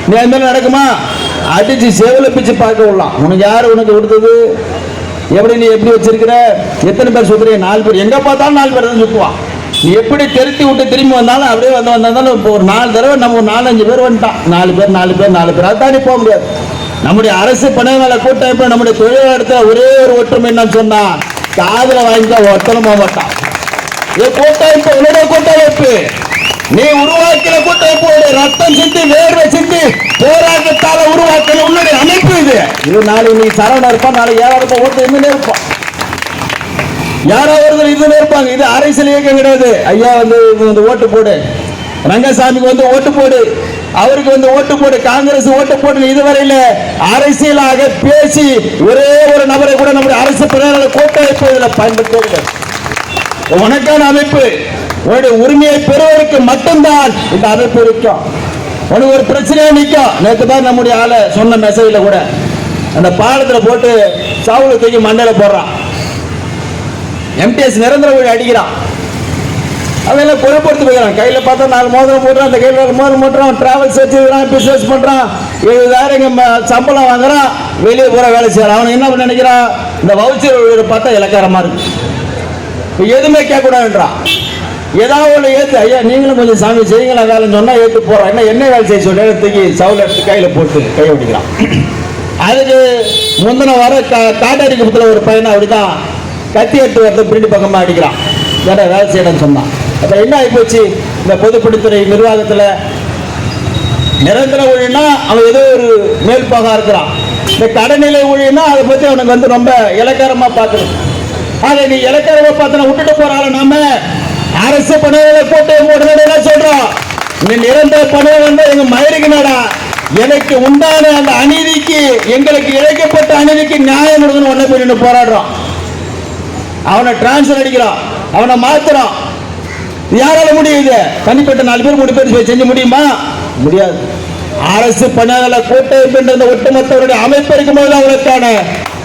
நீ அது மாதிரி நடக்குமா? அடிச்சு சேவல பிச்சு பார்க்க விடலாம். உனக்கு யாரு உனக்கு கொடுத்தது? எப்படி நீ எப்படி வச்சிருக்கிற? எத்தனை பேர் சுத்துறீங்க? 4 பேர். எங்க பார்த்தாலும் 4 பேர் தான் சுத்துவான். நீ எப்படி தெரித்தி விட்டு திரும்பி வந்தாலும் அப்படியே வந்தாலும் இப்போ ஒரு 4 தடவை நம்ம ஒரு 4-5 பேர் வந்துட்டான். 4 பேர் அதை தாண்டி போக முடியாது. நம்முடைய அரசு பணியாள கூட்டமைப்பு, நம்முடைய தொழிலாளர் ஒரே ஒரு ஒற்றுமை என்னன்னு சொன்னா, காதல வாங்கிட்டா ஒருத்தனும் போக மாட்டான். இது கூட்டமைப்பு, உன்னுடைய கூட்டமைப்பு, நீ உருவாக்கின கூட்டமைப்பு, ரத்தம் சிந்தி வேர்வை சிந்தி போராட்டத்தால உருவாக்கின உன்னுடைய அமைப்பு இது. நாளைக்கு நீ சரவணா இருப்பான், நாளைக்கு 7 ஓட்டு இருந்துட்டே இருப்பான். யாரோ ஒருத்தர் இதுல இருப்பாங்க. இது அரசியல் இயக்கம் கிடையாது. ஐயா வந்து ஓட்டு போடு, ரங்கசாமிக்கு வந்து ஓட்டு போடு, அவருக்கு வந்து ஓட்டு போடு, காங்கிரஸ் ஓட்டு போடு, இதுவரையில அரசியலாக பேசி ஒரே ஒரு நபரை கூட நம்முடைய அரசு பிரதமர் கூட்டமைப்பு இதில் பயன்படுத்த உனக்கான அமைப்பு, உன்னுடைய உரிமையை பெறுவதற்கு மட்டும்தான் இந்த அமைப்பு இருக்கும். உனக்கு ஒரு பிரச்சனையா நிற்கும். நேற்று தான் நம்முடைய ஆளை சொன்ன மெசேஜ்ல கூட அந்த பாலத்தில் போட்டு சாவுல தூக்கி மண்டையில போடுறான். MTS நிரந்தர ஊழி அடிக்கிறான். அதெல்லாம் பொறுப்படுத்தி போயிடறான். கையில் பார்த்தா 4 மோதிரம் போடுறான், அந்த கையில் 1 மோதிரம் போடுறான், டிராவல்ஸ் வச்சுக்கிறான், பிஸ்னஸ் பண்ணுறான், 70,000 சம்பளம் வாங்குறான், வெளியே பூரா வேலை செய்யறான். அவனுக்கு என்ன பண்ண நினைக்கிறான், இந்த வவுச்சர் ஊழியரை பார்த்தா இலக்காரமாக இருக்கு, இப்போ எதுவுமே கேட்கக்கூடாதுன்றான். ஏதாவது ஒன்று ஏற்று, ஐயா நீங்களும் கொஞ்சம் சாமி செய்யுங்களா வேலைன்னு சொன்னால் ஏற்று போகிறான். என்ன வேலை செய்ய சொல்லி தூக்கி சவுல எடுத்து கையில் போட்டு கை ஓட்டிக்கிறான். அதுக்கு முந்தின வர காட்டாடி குப்பத்தில் ஒரு பையனை அப்படிதான் கத்தி எடுத்து வரது பிரிண்டி பக்கமாக அடிக்கிறான். ஏன்னா வேலை செய்யணும்னு சொன்னான். அப்போ என்ன ஆகிப்போச்சு, இந்த பொதுப்பணித்துறை நிர்வாகத்தில் நிரந்தர ஊழியனா அவன் ஏதோ ஒரு மேல்பாக இருக்கிறான். இந்த கடைநிலை ஊழியனா அதை பற்றி அவனுக்கு வந்து ரொம்ப இலக்காரமாக பார்க்கணும். ஆக நீ இலக்காரமாக பார்த்தனா விட்டுட்டு போறாள். நாம அரசு பணியாளர்களை போட்டு போடுறதுன்னா சொல்றோம், நீ நிரந்தர பணியாளர் எங்க மயிரிக்கனடா, எனக்கு உண்டான அந்த அநீதிக்கு, எங்களுக்கு இழைக்கப்பட்ட அநீதிக்கு நியாயம் கொடுக்கணும். ஒன்ன போய் நின்று போராடுறோம். அவனை டிரான்ஸ்பர் அடிக்கிறான், அவனை மாத்துறான். யாரால முடியுது? தனிப்பட்ட 4 பேர் 3 பேர் செஞ்சு முடியுமா? முடியாது. அரசு பணியாளர்களை கூட்டமைப்பு என்ற ஒட்டுமொத்தவருடைய அமைப்பு இருக்கும்போது அவங்களுக்கான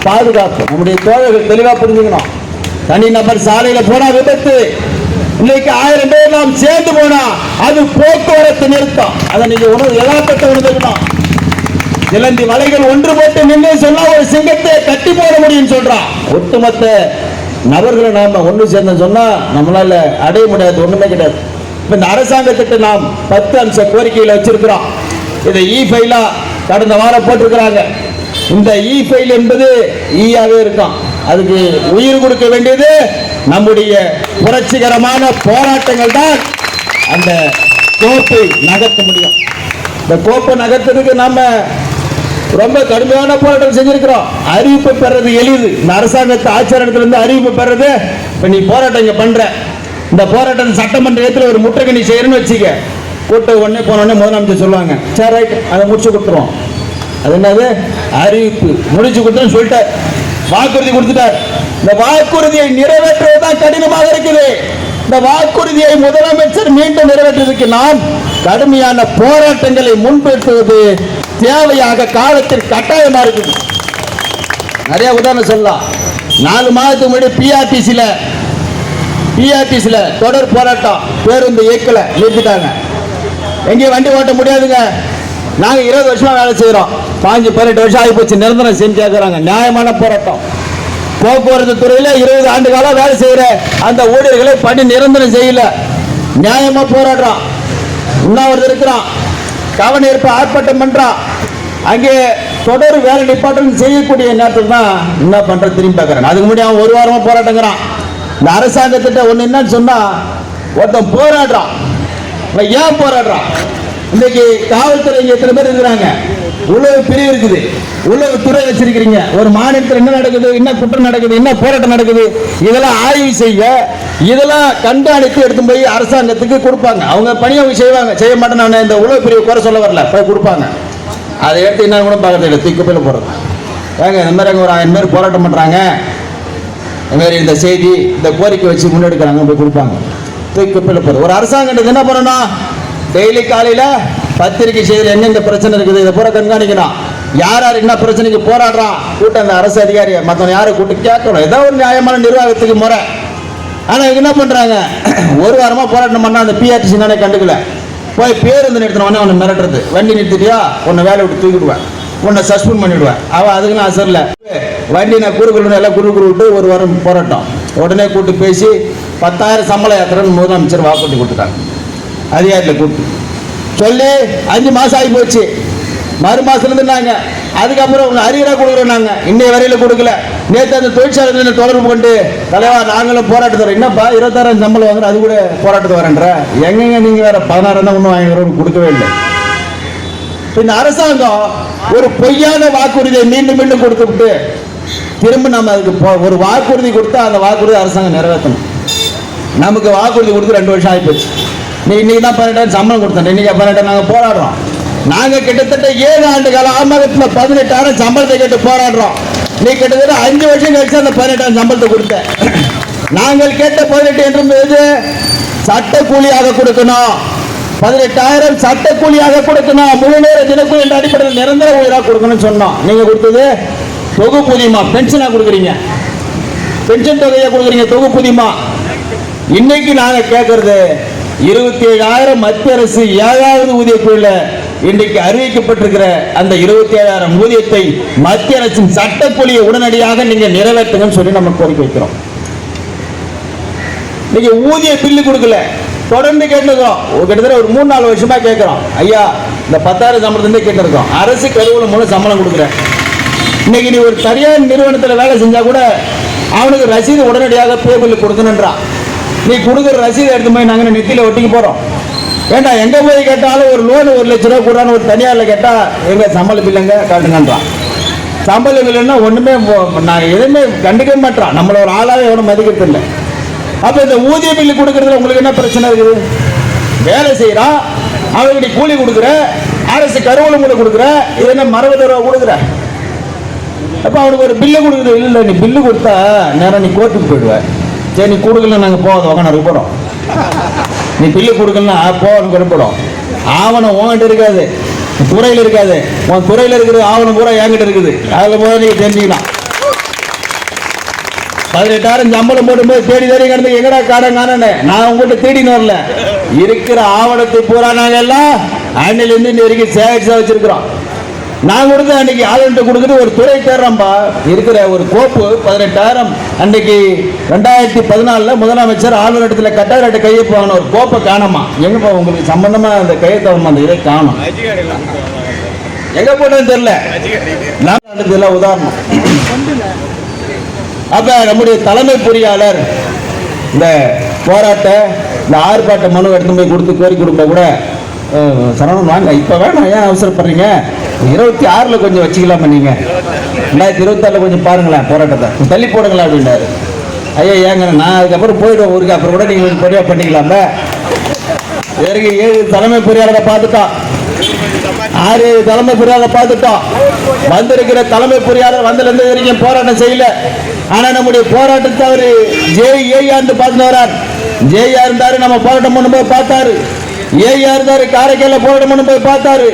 பாதுகாப்பு நம்முடைய தோழர்கள் தெளிவா புரிஞ்சுக்கணும். தனிநபர் சாலையில போனா விபத்து, இன்னைக்கு 1000 பேர் நாம் சேர்ந்து போனா அது போக்குவரத்து நிறுத்தம். அதை நீங்க யதார்த்தத்தை உணர்ந்துக்கணும். இளந்தி வலைகள் ஒன்றுபட்டு நின்று சொன்னா ஒரு சிங்கத்தை கட்டி போட முடியும் சொல்றான். ஒட்டுமொத்த நபர்களை நாம ஒன்று சேர்ந்து சொன்னா நம்மளால அடைய முடியாது, ஒண்ணுமே கிடையாது. இந்த அரசாங்கத்திற்கு நாம் 10 அம்ச கோரிக்கைகளை வச்சிருக்கிறோம். இதை இ-ஃபைலா கடந்த வாரம் போட்டிருக்கிறாங்க. இந்த இ-ஃபைல் என்பது ஈயாவே இருக்கும். அதுக்கு உயிர் கொடுக்க வேண்டியது நம்முடைய புரட்சிகரமான போராட்டங்கள் தான் அந்த கோப்பை நகர்த்த முடியும். இந்த கோப்பை நகர்த்ததுக்கு நாம ரொம்ப கடுமையான போராட்டம் செஞ்சிருக்கிறோம். அறிவிப்பு பெறது எளிது. இந்த அரசாங்கத்தை ஆட்சியாளர்களிருந்து அறிவிப்பு பெறது. இப்ப நீ போராட்டம் இங்க பண்ற, இந்த போராட்டம் சட்டமன்றத்தில் ஒரு முற்றுகை செய்யணும்னு வச்சுக்க, கூட்ட உடனே போனோடனே முதலமைச்சர் சொல்லுவாங்க, சரி ரைட் அதை முடிச்சு கொடுத்துருவோம். அது என்னது, அறிவிப்பு முடிச்சு கொடுத்தோன்னு சொல்லிட்டார், வாக்குறுதி கொடுத்துட்டார். இந்த வாக்குறுதியை நிறைவேற்றுவதுதான் கடினமாக இருக்குது. இந்த வாக்குறுதியை முதலமைச்சர் மீண்டும் நிறைவேற்றுவதற்கு நாம் கடுமையான போராட்டங்களை முன்பெடுத்துவது தேவையாக காலத்தில் கட்டாயமா இருக்குது. நிறைய உதாரணம் சொல்லலாம். 4 மாதத்துக்கு முன்னாடி பிஆர்டிசில தொடர் போராட்டம், பேருந்து இயக்கல நிறுத்திட்டாங்க. எங்கேயும் வண்டி ஓட்ட முடியாதுங்க. நாங்க 20 வருஷமா வேலை செய்யறோம், 18 வருஷம் ஆகி போச்சு, நிரந்தரம் செஞ்சு கேட்கிறாங்க. நியாயமான போராட்டம். போக்குவரத்து துறையில 20 ஆண்டு காலம் வேலை செய்யற அந்த ஊழியர்களை பணி நிரந்தரம் செய்யல, நியாயமா போராடுறான். உண்ணாவிரதம் இருக்கிறான், கவனஈர்ப்பு ஆர்ப்பாட்டம் பண்றான். அங்கே தொடர் வேலை நிப்பாட்டம் செய்யக்கூடிய நேரத்தில் தான் என்ன பண்ற திரும்பி பார்க்கறான். அதுக்கு முன்னாடி அவன் 1 வாரமா போராட்டங்கிறான். இந்த அரசாங்கத்திட்ட ஒண்ணு என்னன்னு சொன்னா, ஒருத்தன் போராடுறான். ஏன் போராடுறான்? இன்னைக்கு காவல்துறை எத்தனை பேர் இருக்கிறாங்க, உளவு பிரிவு இருக்குது, உளவு துறை வச்சிருக்கிறீங்க. ஒரு மாநிலத்தில் என்ன நடக்குது, என்ன குற்றம் நடக்குது, என்ன போராட்டம் நடக்குது, இதெல்லாம் ஆய்வு செய்ய, இதெல்லாம் கண்காணித்து எடுத்து போய் அரசாங்கத்துக்கு கொடுப்பாங்க. அவங்க பணியை அவங்க செய்வாங்க. செய்ய மாட்டேன், நான் இந்த உளவு பிரிவு குறை சொல்ல வரல, போய் கொடுப்பாங்க. அதை எடுத்து என்ன கூட பார்க்கறது, தூக்கப்பையில் போடுறது. ஏங்க இந்த மாதிரி அங்கே ஒரு 1000 பேர் போராட்டம் பண்ணுறாங்க, இந்த மாதிரி இந்த செய்தி, இந்த கோரிக்கை வச்சு முன்னெடுக்கிறாங்க, போய் கொடுப்பாங்க, தூக்கப்பையில் போடுறது. ஒரு அரசாங்கத்துக்கு என்ன பண்ணணும், டெய்லி காலையில் பத்திரிகை செய்தியில் எங்கெங்க பிரச்சனை இருக்குது இதை பூரா கண்காணிக்கணும். யார் யார் என்ன பிரச்சனைக்கு போராடுறான் கூட்ட அந்த அரசு அதிகாரியை மற்றவங்க யாரை கூட்டு கேட்கணும். ஏதோ ஒரு நியாயமான நிர்வாகத்துக்கு முறை. ஆனால் என்ன பண்ணுறாங்க, 1 வாரமாக போராட்டம் பண்ணால் அந்த பிஆர்டிசி நானே கண்டுக்கல, போய் பேருந்து நிறுத்தினோடனே அவனை மிரட்டுறது, வண்டி நிறுத்திட்டியா உன்னை வேலை விட்டு தூக்கிடுவேன், உன்னை சஸ்பெண்ட் பண்ணிவிடுவேன். அவன் அதுக்குன்னு அசரில் வண்டி நான் குறுக்குள்ள எல்லாம் குறுக்குறு விட்டு 1 வாரம் போராட்டம். உடனே கூப்பிட்டு பேசி 10,000 சம்பளம் ஏற்றுறன்னு முதலமைச்சர் வாக்குறுதி கொடுத்துட்டாங்க. அதிகாரியில் கூப்பிட்டு சொல்லி 5 மாதம் ஆகி போச்சு. மறு மாதம் இருந்தாங்க. அதுக்கப்புறம் உங்க அரியராக கொடுக்குறோம், நாங்கள் இன்னைய வரையில கொடுக்கல. நேற்று அந்த தொழிற்சாலைகளில் தொடர்பு கொண்டு, தலைவா நாங்களும் போராட்டத்தை, என்னப்பா 26,000 சம்பளம் வாங்குற, அது கூட போராட்டத்தை வரேன்ற, எங்கெங்க நீங்க வேற 16 தான் ஒன்றும் வாங்குறோம், கொடுக்கவே இல்லை. இந்த அரசாங்கம் ஒரு பொய்யான வாக்குறுதியை மீண்டும் மீண்டும் கொடுத்துவிட்டு திரும்ப நம்ம அதுக்கு ஒரு வாக்குறுதி கொடுத்தா அந்த வாக்குறுதி அரசாங்கம் நிறைவேற்றணும். நமக்கு வாக்குறுதி கொடுத்து 2 வருஷம் ஆகிப்போச்சு. நீ இன்னைக்கு தான் 18,000 சம்பளம் கொடுத்தோம். இன்னைக்கு 18,000 நாங்கள் போராடுறோம். நாங்கள் கிட்டத்தட்ட 7 ஆண்டு கால ஆமாகத்தில் 18,000 சம்பளத்தை கேட்டு போராடுறோம். நீ கிட்டத்தட்ட 5 வருஷம் கழிச்சு அந்த 18,000 சம்பளத்தை கொடுத்த. நாங்கள் கேட்ட 18 என்று சட்ட கூலியாக கொடுக்கணும். 18,000 சட்ட கூலியாக கொடுக்கணும். முழு நேர தினக்கூலி என்ற அடிப்படையில் நிரந்தர ஊழியராக கொடுக்கணும்னு சொன்னோம். நீங்க கொடுத்தது தொகுப்பூதியமா, பென்ஷனா கொடுக்குறீங்க, பென்ஷன் தொகையை கொடுக்குறீங்க, தொகுப்பூதியமா. இன்னைக்கு நாங்க கேட்கறது 27,000 மத்திய அரசு 7வது ஊதியக்குழுல இன்றைக்கு அறிவிக்கப்பட்டிருக்கிற அந்த 27,000 ஊதியத்தை மத்திய அரசின் சட்டக்கூலியை உடனடியாக நீங்க நிறைவேற்றுங்கன்னு சொல்லி நம்ம கோரிக்கை வைக்கிறோம். நீங்க ஊதிய பில்லு கொடுக்கல, தொடர்ந்து கேட்டுக்கிறோம். கிட்டத்தட்ட ஒரு 3-4 வருஷமா கேட்கிறோம். ஐயா இந்த 10,000 சம்பளத்திலே கேட்டிருக்கோம். அரசு கருவூலம் மூலம் சம்பளம் கொடுக்குறேன். இன்னைக்கு நீ ஒரு தனியார் நிறுவனத்தில் வேலை செஞ்சா கூட அவனுக்கு ரசீது உடனடியாக பே பில்லு கொடுக்கணுன்றான். நீ கொடுக்குற ரசீதை எடுத்து போய் நாங்கள் நெத்தியில் ஒட்டிக்க போறோம். ஏண்டா எங்க போய் கேட்டாலும் ஒரு லோன் 1 லட்ச ரூபா கூடான்னு ஒரு தனியார்ல கேட்டா எங்க சம்பள பில்லுங்க காட்டுங்கன்றான். சம்பள பில்லுன்னா ஒண்ணுமே நான் எதுவுமே கண்டுக்க மாட்டான். நம்மள ஒரு ஆளாவே எவனும் மதிக்கிறது இல்லை. அப்ப இந்த ஊதிய பில்லு கொடுக்கறதுல உங்களுக்கு என்ன பிரச்சனை இருக்குது? வேலை செய்யறான், அவனுக்கு கூலி கொடுக்குற, அரசு கருவூலம் கூட கொடுக்குற, இது என்ன 60 ரூபா கொடுக்குற. அப்ப அவனுக்கு ஒரு பில்லு கொடுக்குறது இல்லை. நீ பில்லு கொடுத்தா நேரம் நீ கோர்ட்டுக்கு போயிடுவ. சரி நீ கொடுக்கல நாங்கள் போகாத உக்கான போறோம். நீ பில்லு கொடுக்கலன்னா போகணும் விருப்படும். ஆவணம் உன்கிட்ட இருக்காது, துறையில் இருக்காது. உன் துறையில் இருக்கிற ஆவணம் பூரா என்கிட்ட இருக்குது. அதில் போத நீங்க தெரிஞ்சுக்கலாம். 18,000 சம்பளம் போடும்போது தேடி கிடந்து எங்கடா காடன் காணன்னு நான் உங்கள்கிட்ட தேடின்னு வரல. இருக்கிற ஆவணத்தை பூரா நாங்கள் எல்லாம் அன்னிலிருந்து இன்னி வரைக்கும் சேகரிச்சு வச்சிருக்கிறோம். நான் கொடுத்து அன்னைக்கு ஆளுநர்கிட்ட கொடுக்குறது ஒரு துறை தேடுறோம்பா. இருக்கிற ஒரு கோப்பு 18,000 அன்னைக்கு 2014 முதலமைச்சர் ஆளுநரிடத்தில் கட்டாரிட்ட கையெழுத்து வாங்கின ஒரு கோப்பை காணமா. எங்கப்பா உங்களுக்கு சம்பந்தமா அந்த கையெழுத்து அந்த இதை காணும், எங்க போட்டதுன்னு தெரியல. நான் உதாரணம். அப்ப நம்முடைய தலைமை பொறியாளர் இந்த போராட்ட இந்த ஆர்ப்பாட்ட மனு எடுத்து போய் கொடுத்து கோரிக்கை கொடுக்க கூட சரவணன் வாங்க இப்ப வேணாம், ஏன் அவசரப்படுறீங்க, 26 கொஞ்சம் வச்சுக்கலாமா, நீங்க 2026 கொஞ்சம் பாருங்களேன், போராட்டத்தை தள்ளி போடுங்களா அப்படின்னாரு. ஐயா ஏங்க நான் அதுக்கப்புறம் போயிடுவேன் ஊருக்கு, அப்புறம் கூட நீங்க பொறியா பண்ணிக்கலாம. 7 தலைமை பொறியாளரை பார்த்துட்டோம், 6 தலைமை பொறியாளரை பார்த்துட்டோம். வந்திருக்கிற தலைமை பொறியாளர் வந்திருந்து வரைக்கும் போராட்டம் செய்யல. ஆனா நம்முடைய போராட்டத்தை அவரு ஜேஏஆர் பார்த்துட்டு வர்றார். ஜேஆர் இருந்தாரு, நம்ம போராட்டம் பண்ணும்போது பார்த்தாரு. ஏஆர் இருந்தாரு, காரைக்கால போராட்டம் பண்ணும்போது பார்த்தாரு.